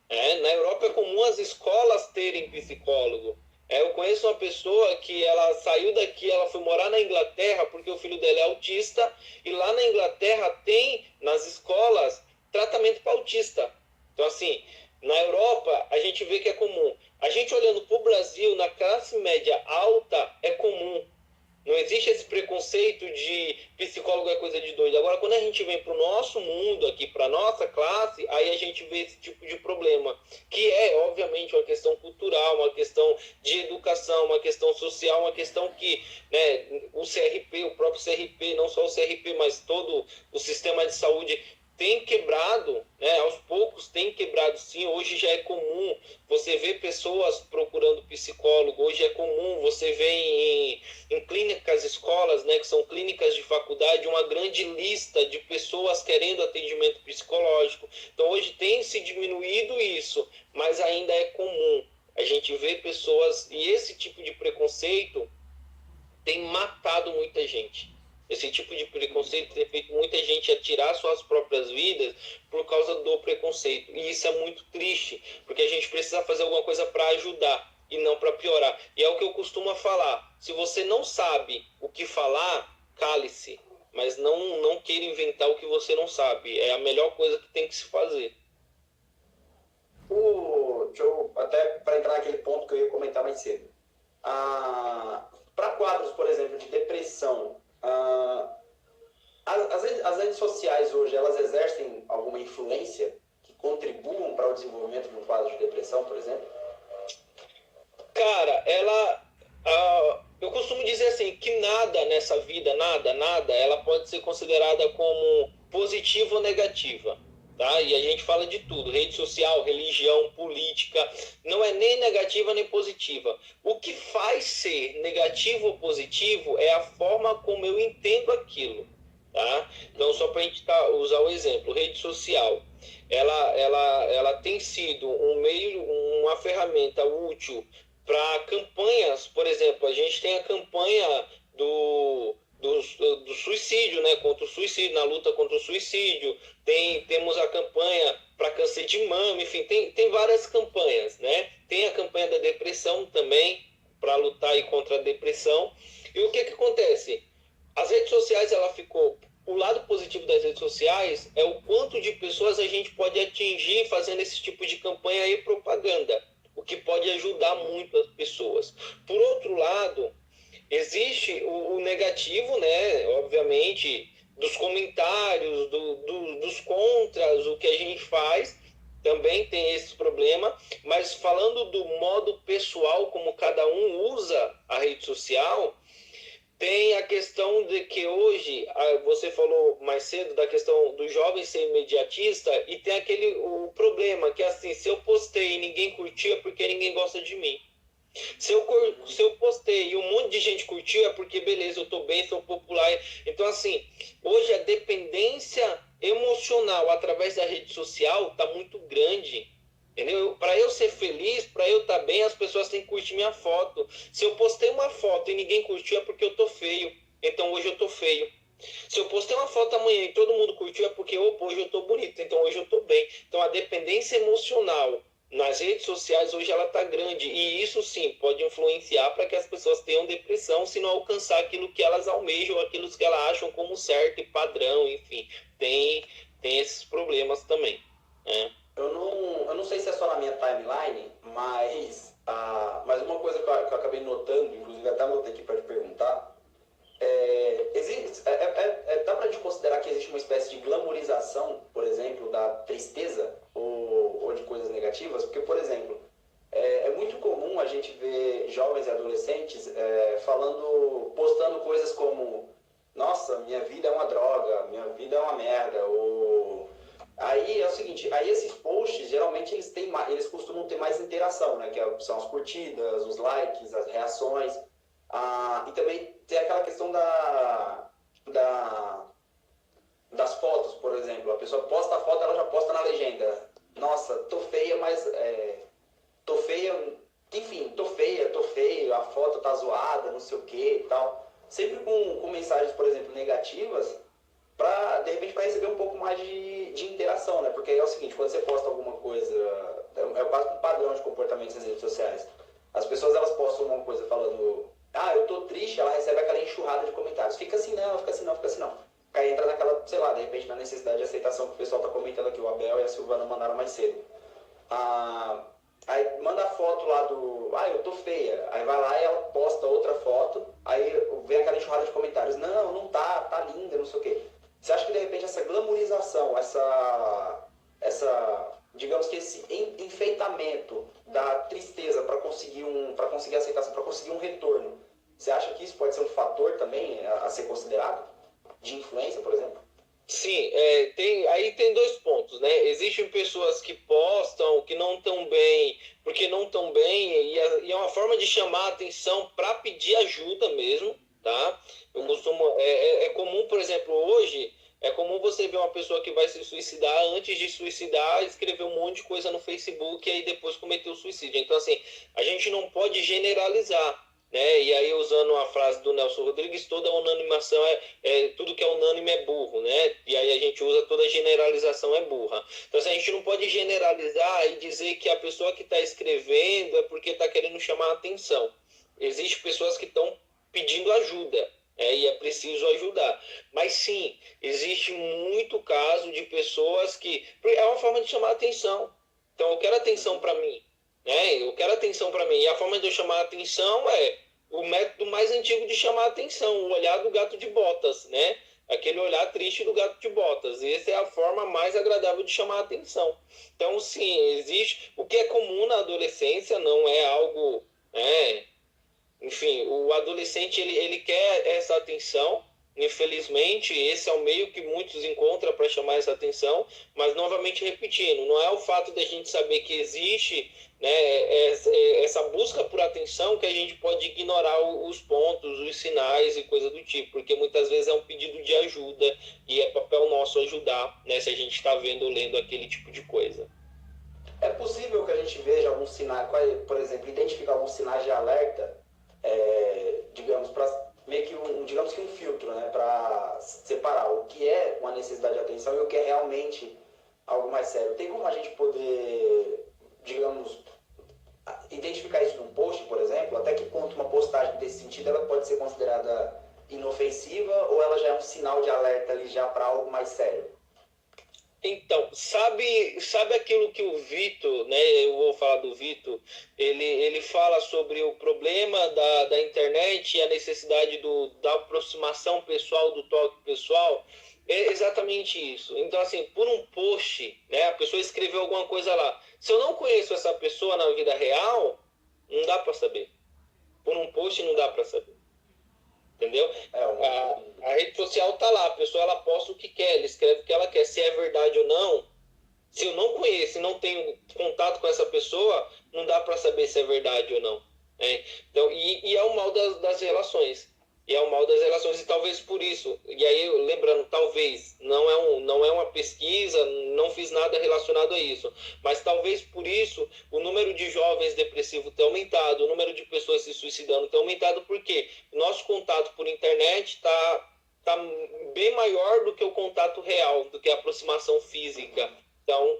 Na Europa é comum as escolas terem psicólogo. Eu conheço uma pessoa que ela saiu daqui, ela foi morar na Inglaterra porque o filho dela é autista e lá na Inglaterra tem, nas escolas, tratamento para autista. Então, assim, na Europa a gente vê que é comum. A gente olhando para o Brasil, na classe média alta, é comum. Não existe esse preconceito de psicólogo é coisa de doido. Agora, quando a gente vem para o nosso mundo aqui, para a nossa classe, aí a gente vê esse tipo de problema, que é, obviamente, uma questão cultural, uma questão de educação, uma questão social, uma questão que, né, o CRP, o próprio CRP, não só o CRP, mas todo o sistema de saúde tem quebrado, né? Aos poucos tem quebrado sim. Hoje já é comum você ver pessoas procurando psicólogo, hoje é comum você ver em clínicas, escolas, né, que são clínicas de faculdade, uma grande lista de pessoas querendo atendimento psicológico. Então hoje tem se diminuído isso, mas ainda é comum a gente ver pessoas, e esse tipo de preconceito tem matado muita gente. Esse tipo de preconceito tem feito muita gente a tirar suas próprias vidas por causa do preconceito. E isso é muito triste, porque a gente precisa fazer alguma coisa para ajudar e não para piorar. E é o que eu costumo falar. Se você não sabe o que falar, cale-se. Mas não queira inventar o que você não sabe. É a melhor coisa que tem que se fazer. Até para entrar naquele ponto que eu ia comentar mais cedo. Para quadros, por exemplo, de depressão, as redes sociais hoje, elas exercem alguma influência que contribuam para o desenvolvimento de um quadro de depressão, por exemplo? Cara, eu costumo dizer assim, que nada nessa vida, nada, ela pode ser considerada como positiva ou negativa, tá? E a gente fala de tudo, rede social, religião, política, não é nem negativa nem positiva. O que faz ser negativo ou positivo é a forma como eu entendo aquilo, tá? Então, só para a gente usar o exemplo, rede social, ela tem sido um meio, uma ferramenta útil para campanhas. Por exemplo, a gente tem a campanha do suicídio, né? Contra o suicídio, na luta contra o suicídio. Temos a campanha para câncer de mama, enfim, tem várias campanhas, né? Tem a campanha da depressão também, para lutar aí contra a depressão. E o que acontece? As redes sociais, ela ficou... O lado positivo das redes sociais é o quanto de pessoas a gente pode atingir fazendo esse tipo de campanha e propaganda, o que pode ajudar muito as pessoas. Por outro lado, existe o negativo, né? Obviamente, dos comentários, dos contras, o que a gente faz, também tem esse problema, mas falando do modo pessoal, como cada um usa a rede social, tem a questão de que hoje, você falou mais cedo da questão do jovem ser imediatista, e tem o problema que assim, se eu postei e ninguém curtiu é porque ninguém gosta de mim. Se eu postei e um monte de gente curtiu é porque beleza, eu tô bem, sou popular. Então assim, hoje a dependência emocional através da rede social tá muito grande. Entendeu? Para eu ser feliz, para eu estar bem, as pessoas têm que curtir minha foto. Se eu postei uma foto e ninguém curtiu, é porque eu tô feio. Então hoje eu tô feio. Se eu postei uma foto amanhã e todo mundo curtiu, é porque opa, hoje eu tô bonito. Então hoje eu tô bem. Então a dependência emocional nas redes sociais hoje ela tá grande. E isso sim pode influenciar para que as pessoas tenham depressão se não alcançar aquilo que elas almejam, aquilo que elas acham como certo e padrão, enfim. Tem esses problemas também, né? Eu não sei se é só na minha timeline, mas uma coisa que eu acabei notando, inclusive até anotei aqui para te perguntar, dá para gente considerar que existe uma espécie de glamorização, por exemplo, da tristeza ou de coisas negativas? Porque, por exemplo, é muito comum a gente ver jovens e adolescentes postando coisas como: nossa, minha vida é uma droga, minha vida é uma merda, ou... Aí é o seguinte, aí esses posts, geralmente eles costumam ter mais interação, né? São as curtidas, os likes, as reações. E também tem aquela questão das fotos, por exemplo. A pessoa posta a foto, ela já posta na legenda: nossa, tô feia, mas... tô feia, enfim, tô feia, tô feio, a foto tá zoada, não sei o que e tal. Sempre com mensagens, por exemplo, negativas, de repente, para receber um pouco mais de interação, né? Porque é o seguinte, quando você posta alguma coisa, é quase um padrão de comportamento nas redes sociais. As pessoas, elas postam uma coisa falando: eu tô triste, ela recebe aquela enxurrada de comentários: fica assim não, fica assim não, fica assim não. Aí entra naquela, sei lá, de repente na necessidade de aceitação que o pessoal tá comentando aqui, o Abel e a Silvana mandaram mais cedo. Aí manda a foto lá eu tô feia. Aí vai lá e ela posta outra foto, aí vem aquela enxurrada de comentários: não tá linda, não sei o quê. Você acha que de repente essa glamorização, digamos que esse enfeitamento da tristeza para conseguir aceitação, para conseguir um retorno, você acha que isso pode ser um fator também a ser considerado? De influência, por exemplo? Sim, aí tem dois pontos, né? Existem pessoas que postam que não estão bem, porque não estão bem, e é uma forma de chamar a atenção para pedir ajuda mesmo, tá? Eu costumo, é comum, por exemplo, hoje, é comum você ver uma pessoa que vai se suicidar, antes de suicidar, escrever um monte de coisa no Facebook e aí depois cometer o suicídio. Então, assim, a gente não pode generalizar, né? E aí, usando a frase do Nelson Rodrigues, toda unanimação tudo que é unânime é burro, né? E aí a gente usa toda generalização é burra. Então, assim, a gente não pode generalizar e dizer que a pessoa que está escrevendo é porque está querendo chamar a atenção. Existem pessoas que estão pedindo ajuda, e é preciso ajudar. Mas sim, existe muito caso de pessoas que... É uma forma de chamar a atenção. Então, eu quero atenção para mim. né? Eu quero atenção para mim. E a forma de eu chamar a atenção é o método mais antigo de chamar a atenção, o olhar do gato de botas, né? Aquele olhar triste do gato de botas. Essa é a forma mais agradável de chamar a atenção. Então, sim, existe. O que é comum na adolescência não é algo, né? Enfim, o adolescente ele quer essa atenção. Infelizmente, esse é o meio que muitos encontram para chamar essa atenção, mas novamente repetindo, não é o fato de a gente saber que existe, né, essa busca por atenção que a gente pode ignorar os pontos, os sinais e coisa do tipo, porque muitas vezes é um pedido de ajuda e é papel nosso ajudar, né, se a gente está vendo ou lendo aquele tipo de coisa. É possível que a gente veja alguns sinais, por exemplo, identificar alguns sinais de alerta, digamos, para meio que digamos que um filtro, né, para separar o que é uma necessidade de atenção e o que é realmente algo mais sério. Tem como a gente poder, digamos, identificar isso num post, por exemplo? Até que ponto uma postagem desse sentido ela pode ser considerada inofensiva ou ela já é um sinal de alerta ali já para algo mais sério? Então, sabe aquilo que o Vitor, né? Eu vou falar do Vitor, ele fala sobre o problema da internet e a necessidade da aproximação pessoal, do toque pessoal. É exatamente isso. Então, assim, por um post, né? A pessoa escreveu alguma coisa lá. Se eu não conheço essa pessoa na vida real, não dá para saber. Por um post não dá para saber. Entendeu? A rede social tá lá, a pessoa ela posta o que quer, ela escreve o que ela quer. Se é verdade ou não, se eu não conheço e não tenho contato com essa pessoa, não dá para saber se é verdade ou não. Né? Então, e é o mal das relações. E é o mal das relações, e talvez por isso. E aí, lembrando, talvez, não é uma pesquisa, não fiz nada relacionado a isso. Mas talvez por isso o número de jovens depressivos tem aumentado, o número de pessoas se suicidando tem aumentado, porque nosso contato por internet tá bem maior do que o contato real, do que a aproximação física. Então,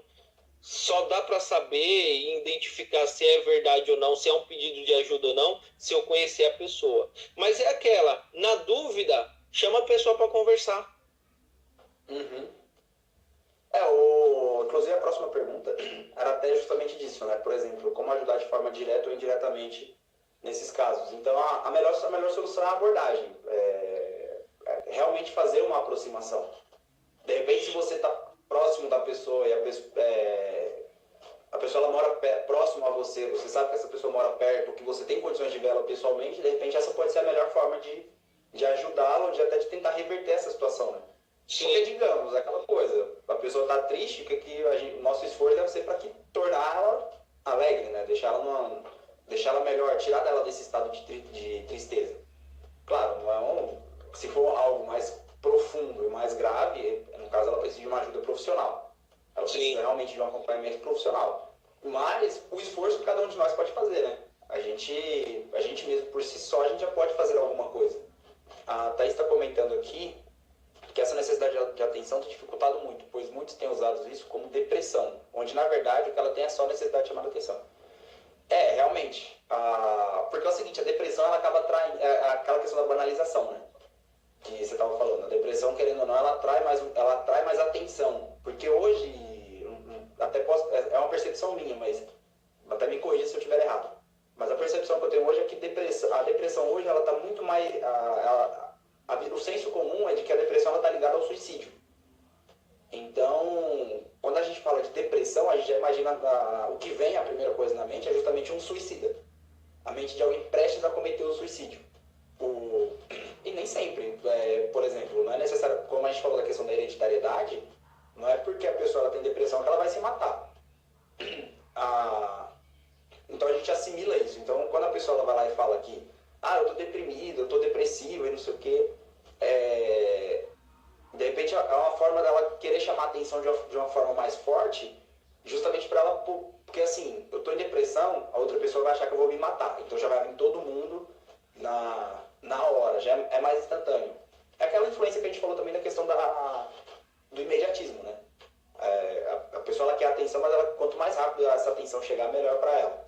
só dá para saber e identificar se é verdade ou não, se é um pedido de ajuda ou não, se eu conhecer a pessoa. Mas é aquela, na dúvida, chama a pessoa para conversar. Uhum. Inclusive a próxima pergunta era até justamente disso, né? Por exemplo, como ajudar de forma direta ou indiretamente nesses casos. Então, a melhor solução é a abordagem. Realmente fazer uma aproximação. De repente, se você está próximo da pessoa e a pessoa ela mora próximo a você, você sabe que essa pessoa mora perto, que você tem condições de vê-la pessoalmente, de repente essa pode ser a melhor forma de ajudá-la ou de até de tentar reverter essa situação, né? Sim. Porque, digamos, é aquela coisa, a pessoa está triste, o nosso esforço deve ser para tornar ela alegre, né? Deixar ela melhor, tirar dela desse estado de tristeza. Claro, não é se for algo mais profundo e mais grave, no caso ela precisa de uma ajuda profissional. Ela precisa realmente de um acompanhamento profissional. Mas o esforço que cada um de nós pode fazer, né? A gente mesmo por si só, a gente já pode fazer alguma coisa. A Thaís está comentando aqui que essa necessidade de atenção tem dificultado muito, pois muitos têm usado isso como depressão, onde na verdade o que ela tem é só necessidade de chamar a atenção. Realmente. Porque é o seguinte, a depressão ela acaba atraindo aquela questão da banalização, né? Que você estava falando. A depressão, querendo ou não, ela atrai mais atenção. Porque hoje, é uma percepção minha, mas até me corrija se eu estiver errado. Mas a percepção que eu tenho hoje é que a depressão hoje ela está muito mais... o senso comum é de que a depressão está ligada ao suicídio. Então, quando a gente fala de depressão, a gente já imagina o que vem, a primeira coisa na mente, é justamente um suicida. A mente de alguém prestes a cometer o suicídio. E nem sempre, por exemplo, não é necessário, como a gente falou da questão da hereditariedade, não é porque a pessoa ela tem depressão que ela vai se matar. Então a gente assimila isso. Então, quando a pessoa ela vai lá e fala que eu tô deprimido, eu tô depressivo e não sei o quê, de repente é uma forma dela querer chamar a atenção de uma forma mais forte, justamente para ela, porque assim, eu tô em depressão, a outra pessoa vai achar que eu vou me matar, então já vai vir todo mundo na hora, já é mais instantâneo. É aquela influência que a gente falou também da questão do imediatismo, né? A pessoa ela quer atenção, mas quanto mais rápido essa atenção chegar, melhor para ela.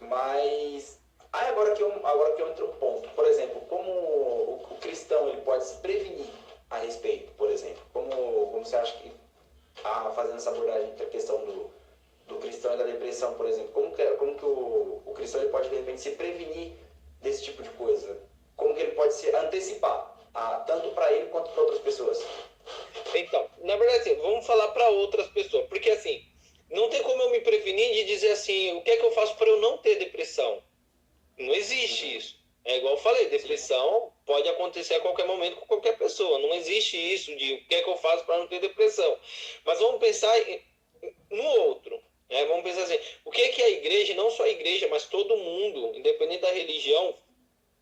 Mas agora que eu entro um ponto, por exemplo, como o cristão ele pode se prevenir a respeito, por exemplo, como você acha que fazendo essa abordagem entre a questão do cristão questão da depressão, por exemplo? Como que o cristão ele pode, de repente, se prevenir desse tipo de coisa? Como que ele pode se antecipar, tanto para ele quanto para outras pessoas? Então, na verdade, assim, vamos falar para outras pessoas, porque assim, não tem como eu me prevenir de dizer assim, o que é que eu faço para eu não ter depressão? Não existe isso. É igual eu falei, depressão pode acontecer a qualquer momento com qualquer pessoa. Não existe isso de o que é que eu faço para não ter depressão. Mas vamos pensar no outro. Vamos pensar assim, o que é que a igreja, não só a igreja, mas todo mundo, independente da religião,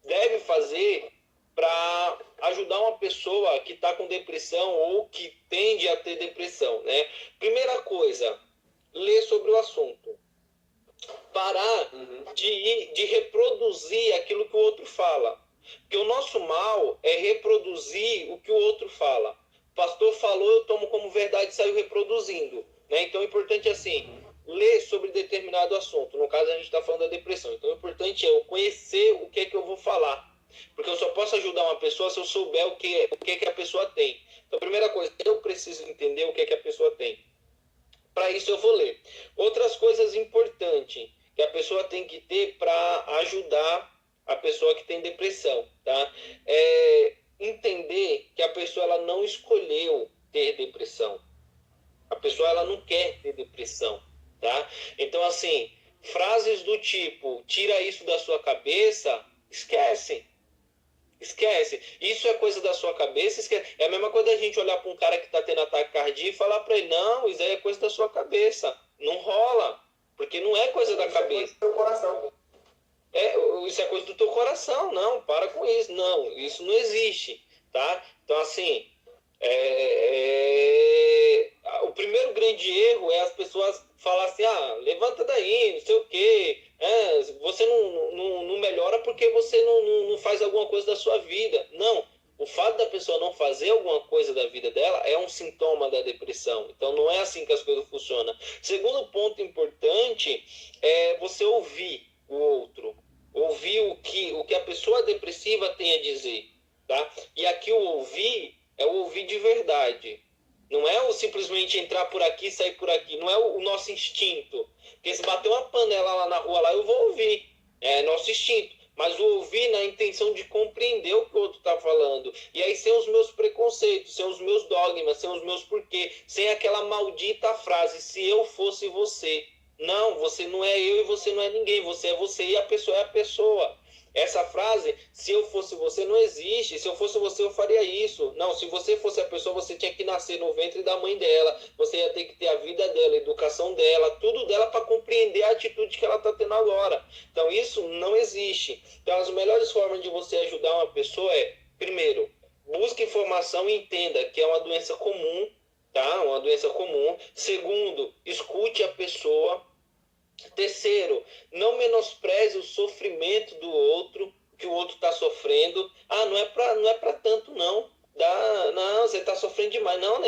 deve fazer para ajudar uma pessoa que está com depressão ou que tende a ter depressão, né? Primeira coisa, ler sobre o assunto. Parar de reproduzir aquilo que o outro fala. Porque o nosso mal é reproduzir o que o outro fala. O pastor falou, eu tomo como verdade e saio reproduzindo. Né? Então o importante é assim, ler sobre determinado assunto. No caso, a gente está falando da depressão. Então o importante é eu conhecer o que é que eu vou falar. Porque eu só posso ajudar uma pessoa se eu souber o que é que a pessoa tem. Então, a primeira coisa, eu preciso entender o que é que a pessoa tem. Para isso eu vou ler. Outras coisas importantes que a pessoa tem que ter para ajudar a pessoa que tem depressão, tá? Entender que a pessoa ela não escolheu ter depressão. A pessoa ela não quer ter depressão, tá? Então assim, frases do tipo, tira isso da sua cabeça, esquece. Esquece. Isso é coisa da sua cabeça. Esquece. É a mesma coisa da gente olhar para um cara que está tendo ataque cardíaco e falar para ele, não, isso aí é coisa da sua cabeça. Não rola. Porque não é coisa da cabeça. Isso é coisa do teu coração. Isso é coisa do teu coração. Não, para com isso. Não, isso não existe. Tá? Então, assim, o primeiro grande erro é as pessoas falar assim, levanta daí, não sei o quê. Você não melhora porque você não faz alguma coisa da sua vida. Não, o fato da pessoa não fazer alguma coisa da vida dela é um sintoma da depressão. Então não é assim que as coisas funcionam. Segundo ponto importante é você ouvir o outro. Ouvir o que a pessoa depressiva tem a dizer. Tá? E aqui o ouvir é o ouvir de verdade. Não é o simplesmente entrar por aqui e sair por aqui. Não é o nosso instinto. Porque se bater uma panela lá na rua, lá eu vou ouvir. É nosso instinto. Mas o ouvir na intenção de compreender o que o outro está falando. E aí sem os meus preconceitos, sem os meus dogmas, sem os meus porquê, sem aquela maldita frase, se eu fosse você. Não, você não é eu e você não é ninguém. Você é você e a pessoa é a pessoa. Essa frase, se eu fosse você, não existe. Se eu fosse você, eu faria isso. Não, se você fosse a pessoa, você tinha que nascer no ventre da mãe dela. Você ia ter que ter a vida dela, a educação dela, tudo dela para compreender a atitude que ela está tendo agora. Então, isso não existe. Então, as melhores formas de você ajudar uma pessoa é, primeiro, busque informação e entenda que é uma doença comum, tá? Uma doença comum. Segundo, escute a pessoa. Terceiro, não menospreze o sofrimento do outro, que o outro está sofrendo. Não é pra tanto, não. Não, você está sofrendo demais. Não,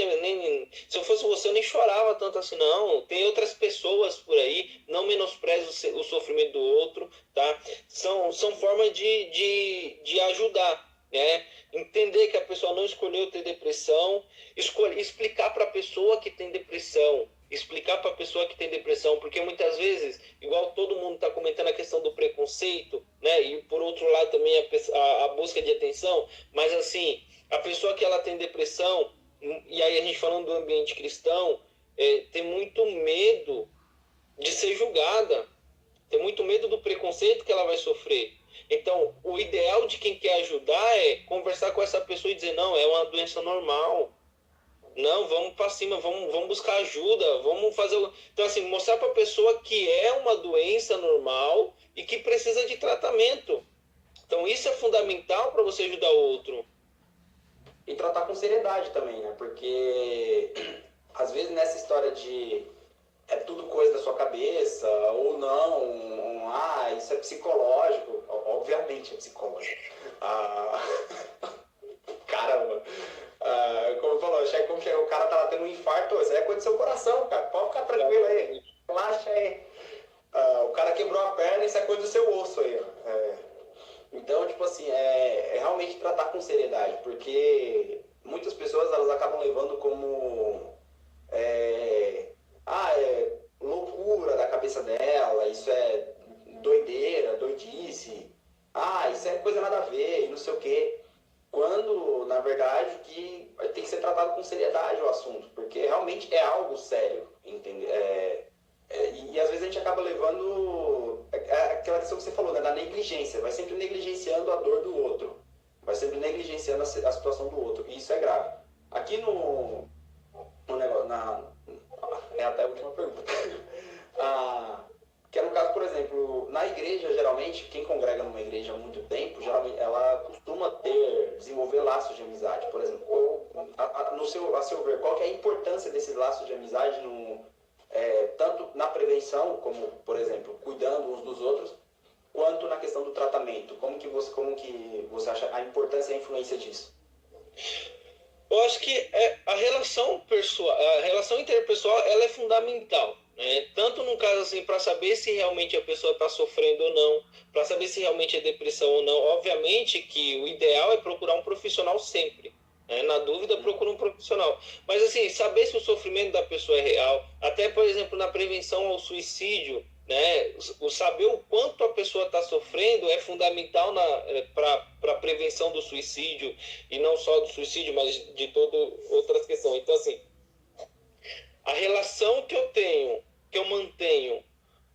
se eu fosse você, eu nem chorava tanto assim, não. Tem outras pessoas por aí. Não menospreze o sofrimento do outro, tá? São formas de ajudar, né? Entender que a pessoa não escolheu ter depressão, explicar para a pessoa que tem depressão. Explicar para a pessoa que tem depressão, porque muitas vezes, igual todo mundo está comentando a questão do preconceito, né? E por outro lado também a busca de atenção, mas assim, a pessoa que ela tem depressão, e aí a gente falando do ambiente cristão, tem muito medo de ser julgada, tem muito medo do preconceito que ela vai sofrer. Então, o ideal de quem quer ajudar é conversar com essa pessoa e dizer, não, é uma doença normal. Não, vamos para cima, vamos buscar ajuda, vamos fazer... Então, assim, mostrar para a pessoa que é uma doença normal e que precisa de tratamento. Então, isso é fundamental para você ajudar o outro. E tratar com seriedade também, né? Porque, às vezes, nessa história de é tudo coisa da sua cabeça, ou não, isso é psicológico. Obviamente é psicológico. Caramba. Como falou, como que o cara tava tendo um infarto, isso aí é coisa do seu coração, cara. Pode ficar tranquilo aí. Relaxa aí. O cara quebrou a perna, isso é coisa do seu osso aí, ó. Então, tipo assim, é realmente tratar com seriedade, porque muitas pessoas elas acabam levando como loucura da isso é doideira, doidice, isso é coisa nada a ver, e não sei o quê. Quando, na verdade, que tem que ser tratado com seriedade o assunto, porque realmente é algo sério, entende? E às vezes a gente acaba levando aquela questão que você falou, né, da negligência, vai sempre negligenciando a dor do outro, vai sempre negligenciando a situação do outro, e isso é grave. Aqui no negócio, é até a última pergunta. Que é no caso, por exemplo, na igreja, geralmente, quem congrega numa igreja há muito tempo, geralmente ela costuma desenvolver laços de amizade. Por exemplo, a seu ver, qual que é a importância desses laços de amizade tanto na prevenção, como, por exemplo, cuidando uns dos outros, quanto na questão do tratamento? Como que você acha a importância e a influência disso? Eu acho que a relação interpessoal, ela é fundamental, né? Tanto no caso assim, para saber se realmente a pessoa está sofrendo ou não, para saber se realmente é depressão ou não. Obviamente que o ideal é procurar um profissional sempre, né? Na dúvida, procura um profissional. Mas assim, saber se o sofrimento da pessoa é real, até por exemplo na prevenção ao suicídio, né? O saber o quanto a pessoa está sofrendo é fundamental para a prevenção do suicídio, e não só do suicídio, mas de todas outras questões. Então, assim, a relação que eu mantenho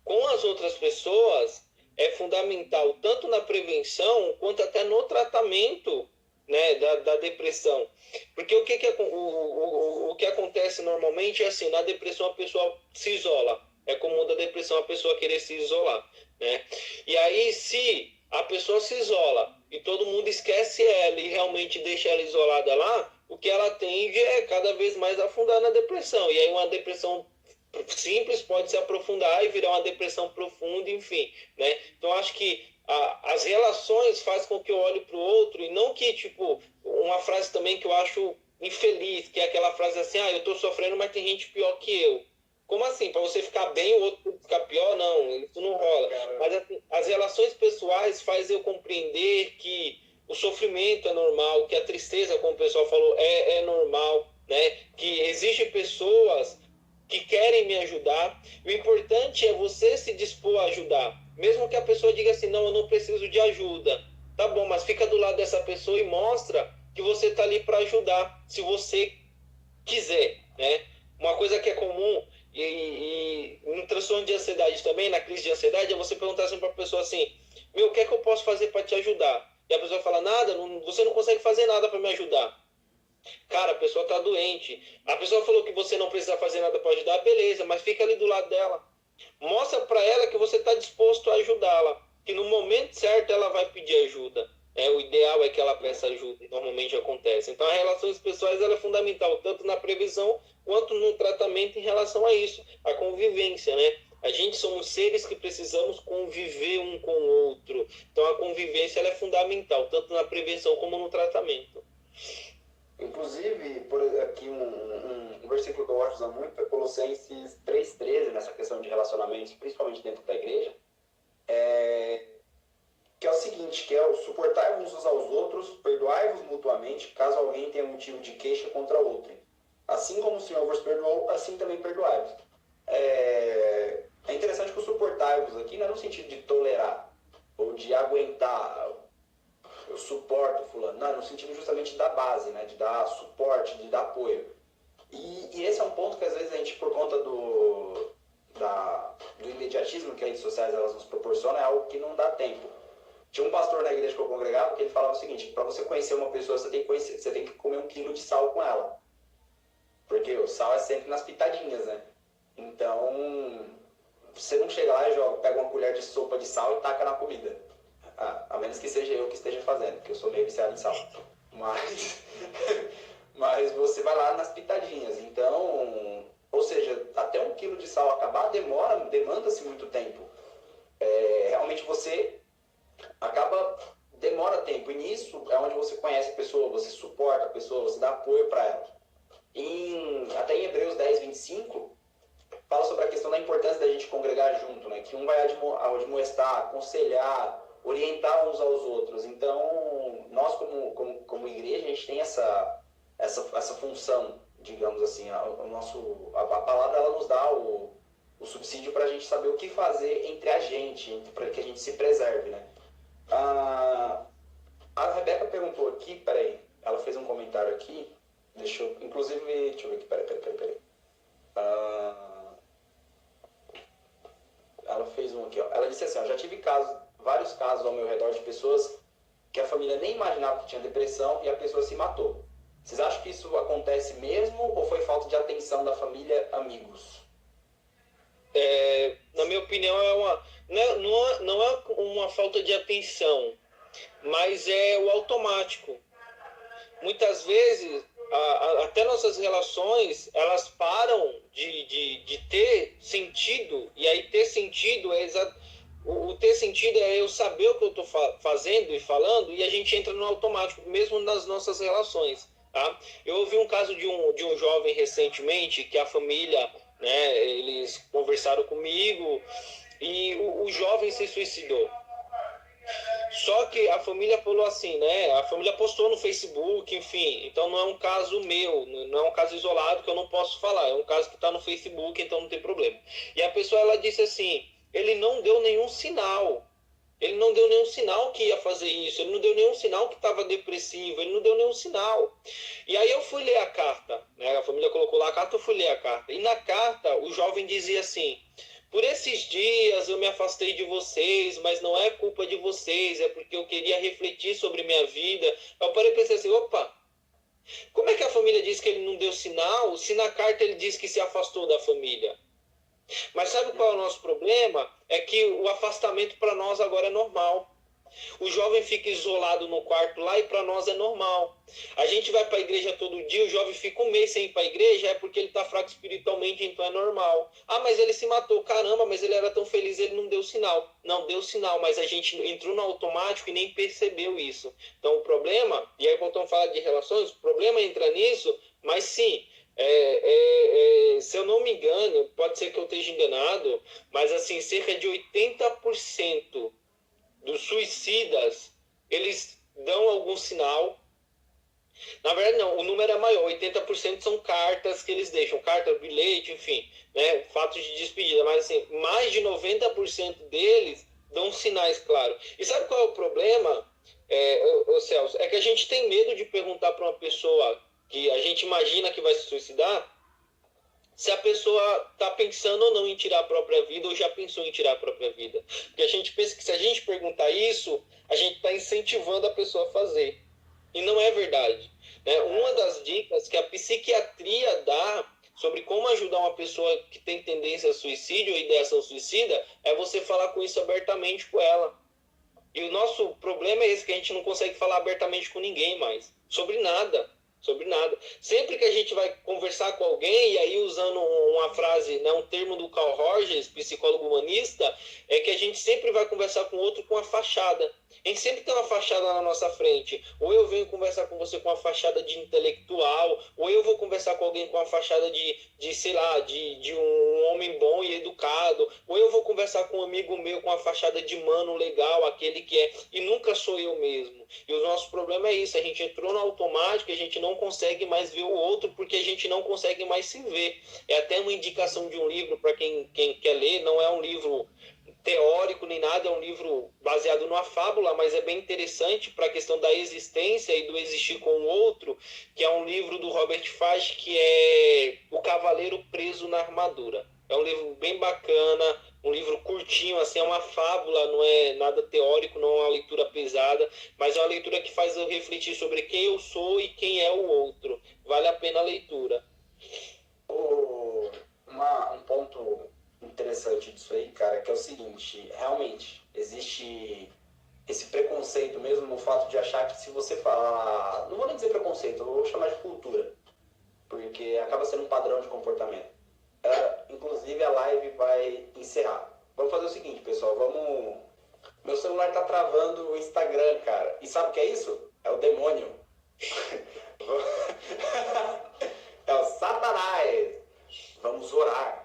com as outras pessoas é fundamental, tanto na prevenção quanto até no tratamento, né, da depressão. Porque o que acontece normalmente é assim, na depressão a pessoa se isola. É comum da depressão a pessoa querer se isolar, né? E aí, se a pessoa se isola e todo mundo esquece ela e realmente deixa ela isolada lá, o que ela tende é cada vez mais afundar na depressão. E aí uma depressão simples pode se aprofundar e virar uma depressão profunda, enfim, né? Então acho que as relações fazem com que eu olhe para o outro, e não que, tipo, uma frase também que eu acho infeliz, que é aquela frase assim, eu tô sofrendo, mas tem gente pior que eu. Como assim? Para você ficar bem, o outro ficar pior? Não, isso não rola. Mas assim, as relações pessoais fazem eu compreender que o sofrimento é normal, que a tristeza, como o pessoal falou, é normal, né? Que existem pessoas que querem me ajudar. O importante é você se dispor a ajudar. Mesmo que a pessoa diga assim, não, eu não preciso de ajuda. Tá bom, mas fica do lado dessa pessoa e mostra que você está ali para ajudar, se você quiser, né? Uma coisa que é comum e no transtorno de ansiedade também, na crise de ansiedade, é você perguntar assim para a pessoa assim, o que é que eu posso fazer para te ajudar? E a pessoa fala, nada, você não consegue fazer nada para me ajudar. Cara, a pessoa tá doente. A pessoa falou que você não precisa fazer nada para ajudar, beleza, mas fica ali do lado dela. Mostra para ela que você está disposto a ajudá-la, que no momento certo ela vai pedir ajuda. O ideal é que ela peça ajuda, e normalmente acontece. Então, as relações pessoais ela é fundamental, tanto na previsão quanto no tratamento em relação a isso, a convivência, né? A gente somos seres que precisamos conviver um com o outro. Então, a convivência ela é fundamental, tanto na prevenção como no tratamento. Inclusive, por aqui um versículo que eu gosto de usar muito é Colossenses 3,13, nessa questão de relacionamentos, principalmente dentro da igreja, que é o seguinte, que é o suportai-vos uns aos outros, perdoai-vos mutuamente, caso alguém tenha motivo de queixa contra outro. Assim como o Senhor vos perdoou, assim também perdoai-vos. É interessante que o suportai-vos aqui não é no sentido de tolerar, ou de aguentar, eu suporto fulano, não, é no sentido justamente da base, né, de dar suporte, de dar apoio. E esse é um ponto que às vezes a gente, por conta do imediatismo que as redes sociais elas nos proporcionam, é algo que não dá tempo. Tinha um pastor na igreja que eu congregava que ele falava o seguinte, para você conhecer uma pessoa, você tem que comer 1 quilo de sal com ela. Porque o sal é sempre nas pitadinhas, né? Então, você não chega lá e pega uma colher de sopa de sal e taca na comida. A menos que seja eu que esteja fazendo, porque eu sou meio viciado em sal. Mas você vai lá nas pitadinhas. Então, ou seja, até 1 quilo de sal acabar demanda-se muito tempo. Realmente você demora tempo. E nisso é onde você conhece a pessoa, você suporta a pessoa, você dá apoio para ela. Até em Hebreus 10:25, fala sobre a questão da importância da gente congregar junto, né? Que um vai admoestar, aconselhar, orientar uns aos outros. Então, nós como igreja, a gente tem essa função, digamos assim. A palavra ela nos dá o subsídio para a gente saber o que fazer entre a gente, para que a gente se preserve, né? A Rebeca perguntou aqui, peraí, ela fez um comentário aqui, deixa eu ver aqui, peraí. Ela fez um aqui, ó. Ela disse assim, ó, já tive vários casos ao meu redor de pessoas que a família nem imaginava que tinha depressão e a pessoa se matou. Vocês acham que isso acontece mesmo ou foi falta de atenção da família, amigos? Na minha opinião, não é uma falta de atenção, mas é o automático. Muitas vezes, até nossas relações, elas param de ter sentido, e aí ter sentido o ter sentido é eu saber o que eu estou fazendo e falando, e a gente entra no automático, mesmo nas nossas relações. Tá? Eu ouvi um caso de um jovem recentemente, que a família, né, eles conversaram comigo, e o jovem se suicidou. Só que a família falou assim, né? A família postou no Facebook, enfim. Então não é um caso meu, não é um caso isolado que eu não posso falar. É um caso que está no Facebook, então não tem problema. E a pessoa, ela disse assim, ele não deu nenhum sinal. Ele não deu nenhum sinal que ia fazer isso. Ele não deu nenhum sinal que estava depressivo. Ele não deu nenhum sinal. E aí eu fui ler a carta, né? A família colocou lá a carta, eu fui ler a carta. E na carta, o jovem dizia assim... Por esses dias eu me afastei de vocês, mas não é culpa de vocês, é porque eu queria refletir sobre minha vida. Eu parei e pensei assim, opa, como é que a família diz que ele não deu sinal, se na carta ele diz que se afastou da família? Mas sabe qual é o nosso problema? É que o afastamento para nós agora é normal. O jovem fica isolado no quarto lá e para nós é normal. A gente vai para a igreja todo dia, o jovem fica um mês sem ir para a igreja, é porque ele está fraco espiritualmente, então é normal. Ah, mas ele se matou, caramba, mas ele era tão feliz, ele não deu sinal. Não, deu sinal, mas a gente entrou no automático e nem percebeu isso. Então o problema, e aí voltamos a falar de relações, o problema entra nisso, mas sim, se eu não me engano, pode ser que eu esteja enganado, mas assim, cerca de 80% dos suicidas, eles dão algum sinal. Na verdade, não, o número é maior, 80% são cartas que eles deixam, carta, bilhete, enfim, né, fatos de despedida, mas assim, mais de 90% deles dão sinais, claro. E sabe qual é o problema, Celso? É que a gente tem medo de perguntar para uma pessoa que a gente imagina que vai se suicidar, se a pessoa está pensando ou não em tirar a própria vida ou já pensou em tirar a própria vida. Porque a gente pensa que se a gente perguntar isso, a gente está incentivando a pessoa a fazer. E não é verdade. Né? Uma das dicas que a psiquiatria dá sobre como ajudar uma pessoa que tem tendência a suicídio ou ideação suicida é você falar com isso abertamente com ela. E o nosso problema é esse, que a gente não consegue falar abertamente com ninguém mais. Sobre nada. Sobre nada. Sempre que a gente vai conversar com alguém, e aí usando uma frase, né, um termo do Carl Rogers, psicólogo humanista, é que a gente sempre vai conversar com o outro com a fachada. A gente sempre tem uma fachada na nossa frente. Ou eu venho conversar com você com uma fachada de intelectual, ou eu vou conversar com alguém com uma fachada sei lá, de um homem bom e educado, ou eu vou conversar com um amigo meu com a fachada de mano legal, aquele que é, e nunca sou eu mesmo. E o nosso problema é isso, a gente entrou no automático, a gente não consegue mais ver o outro porque a gente não consegue mais se ver. É até uma indicação de um livro para quem quer ler, não é um livro teórico nem nada, é um livro baseado numa fábula, mas é bem interessante para a questão da existência e do existir com o outro, que é um livro do Robert Fage, que é O Cavaleiro Preso na Armadura. É um livro bem bacana, um livro curtinho, assim, é uma fábula, não é nada teórico, não é uma leitura pesada, mas é uma leitura que faz eu refletir sobre quem eu sou e quem é o outro. Vale a pena a leitura. Um ponto interessante disso aí, cara, que é o seguinte, realmente, existe esse preconceito mesmo no fato de achar que se você falar, não vou nem dizer preconceito, eu vou chamar de cultura, porque acaba sendo um padrão de comportamento. Inclusive a live vai encerrar. Vamos fazer o seguinte, pessoal, meu celular tá travando o Instagram, cara, e sabe o que é isso? É o demônio. É o Satanás. Vamos orar.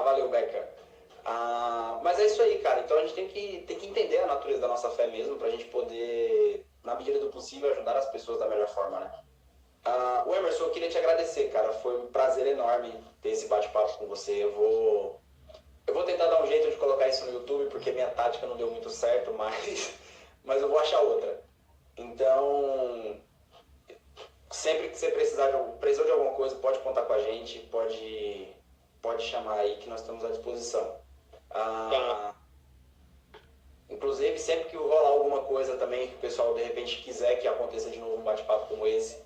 Valeu, Becker. Mas é isso aí, cara. Então a gente tem que entender a natureza da nossa fé mesmo, pra gente poder, na medida do possível, ajudar as pessoas da melhor forma, né? O Emerson, eu queria te agradecer, cara. Foi um prazer enorme ter esse bate-papo com você. Eu vou tentar dar um jeito de colocar isso no YouTube, porque minha tática não deu muito certo, mas, mas eu vou achar outra. Então, sempre que você precisou de alguma coisa, pode contar com a gente, pode chamar aí que nós estamos à disposição. Tá. Inclusive, sempre que rolar alguma coisa também que o pessoal de repente quiser que aconteça de novo um bate-papo como esse,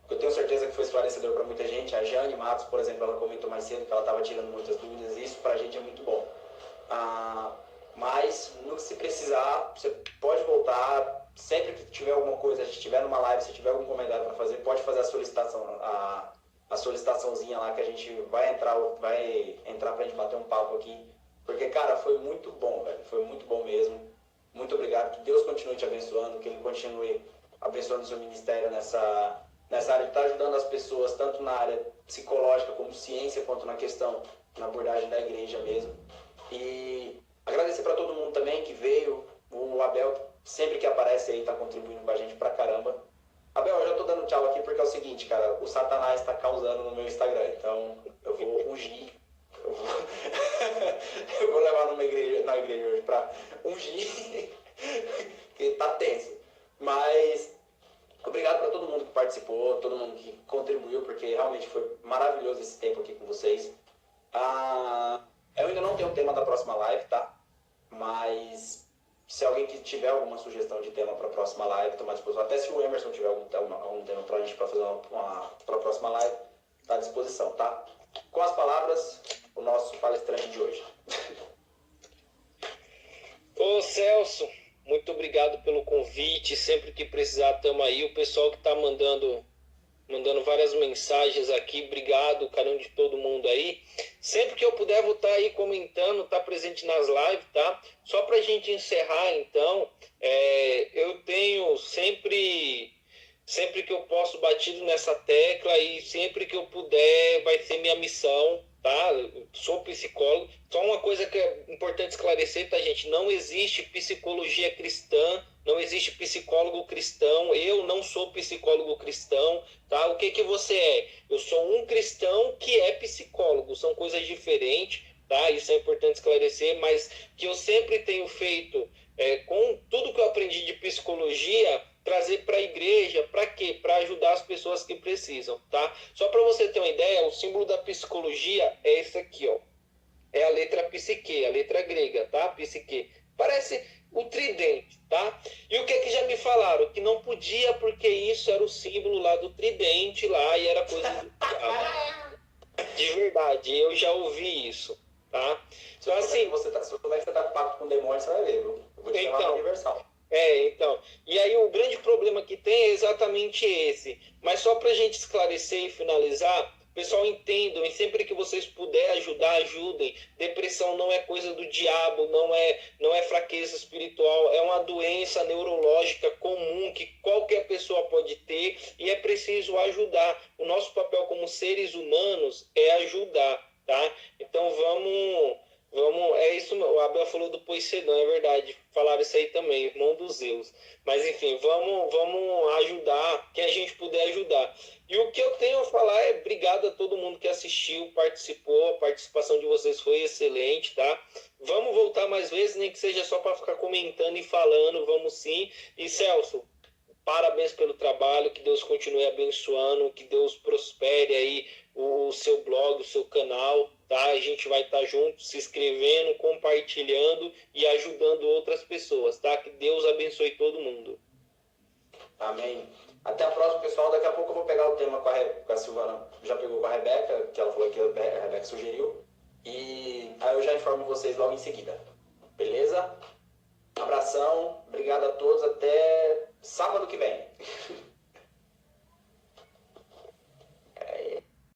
eu tenho certeza que foi esclarecedor para muita gente. A Jane Matos, por exemplo, ela comentou mais cedo que ela estava tirando muitas dúvidas, e isso para a gente é muito bom. Mas, no que se precisar, você pode voltar. Sempre que tiver alguma coisa, se estiver numa live, se tiver algum comentário para fazer, pode fazer a solicitação, a solicitaçãozinha lá que a gente vai entrar pra gente bater um papo aqui. Porque, cara, foi muito bom, velho. Foi muito bom mesmo. Muito obrigado. Que Deus continue te abençoando, que Ele continue abençoando o seu ministério nessa área de estar ajudando as pessoas, tanto na área psicológica como ciência, quanto na abordagem da igreja mesmo. E agradecer para todo mundo também que veio. O Abel, sempre que aparece aí, tá contribuindo com a gente pra caramba. Abel, eu já tô dando tchau aqui porque é o seguinte, cara, o Satanás tá causando no meu Instagram, então eu vou ungir. Eu vou levar na igreja hoje pra ungir, que tá tenso. Mas obrigado para todo mundo que participou, todo mundo que contribuiu, porque realmente foi maravilhoso esse tempo aqui com vocês. Eu ainda não tenho o tema da próxima live, tá? Mas se alguém que tiver alguma sugestão de tema para a próxima live, estou à disposição. Até se o Emerson tiver algum tema para a gente fazer para a próxima live, está à disposição, tá? Com as palavras, o nosso palestrante de hoje. Ô Celso, muito obrigado pelo convite. Sempre que precisar, estamos aí. O pessoal que está mandando várias mensagens aqui, obrigado, carinho de todo mundo aí. Sempre que eu puder, vou estar aí comentando, estar presente nas lives, tá? Só para a gente encerrar, então, eu tenho sempre que eu posso batido nessa tecla, e sempre que eu puder vai ser minha missão, tá? Eu sou psicólogo. Só uma coisa que é importante esclarecer, tá, gente? Não existe psicologia cristã, não existe psicólogo cristão. Eu não sou psicólogo cristão, tá? O que você é? Eu sou um cristão que é psicólogo. São coisas diferentes, tá? Isso é importante esclarecer, mas que eu sempre tenho feito com tudo que eu aprendi de psicologia, trazer para a igreja. Para quê? Para ajudar as pessoas que precisam, tá? Só para você ter uma ideia, o símbolo da psicologia é esse aqui, ó. É a letra psique, a letra grega, tá? Psique. Parece o tridente, tá? E o que já me falaram? Que não podia, porque isso era o símbolo lá do tridente lá, e era coisa de verdade. Eu já ouvi isso, tá? Então, assim, se você tá com pacto com o demônio, você vai ver, viu? Eu vou te chamar no Universal. Então. E aí o grande problema que tem é exatamente esse. Mas só pra gente esclarecer e finalizar, pessoal, entendam, e sempre que vocês puderem ajudar, ajudem. Depressão não é coisa do diabo, não é fraqueza espiritual, é uma doença neurológica comum que qualquer pessoa pode ter, e é preciso ajudar. O nosso papel como seres humanos é ajudar, tá? Então é isso, o Abel falou do Poseidon, é verdade, falaram isso aí também, irmão dos Zeus. Mas enfim, vamos ajudar quem a gente puder ajudar. E o que eu tenho a falar é obrigado a todo mundo que assistiu, participou, a participação de vocês foi excelente, tá? Vamos voltar mais vezes, nem que seja só para ficar comentando e falando, vamos sim. E Celso, parabéns pelo trabalho, que Deus continue abençoando, que Deus prospere aí o seu blog, o seu canal, tá? A gente vai estar junto, se inscrevendo, compartilhando e ajudando outras pessoas, tá? Que Deus abençoe todo mundo. Amém. Até a próxima, pessoal. Daqui a pouco eu vou pegar o tema com a Silvana. Já pegou com a Rebeca, que ela falou que a Rebeca sugeriu. E aí eu já informo vocês logo em seguida. Beleza? Abração. Obrigado a todos. Até sábado que vem.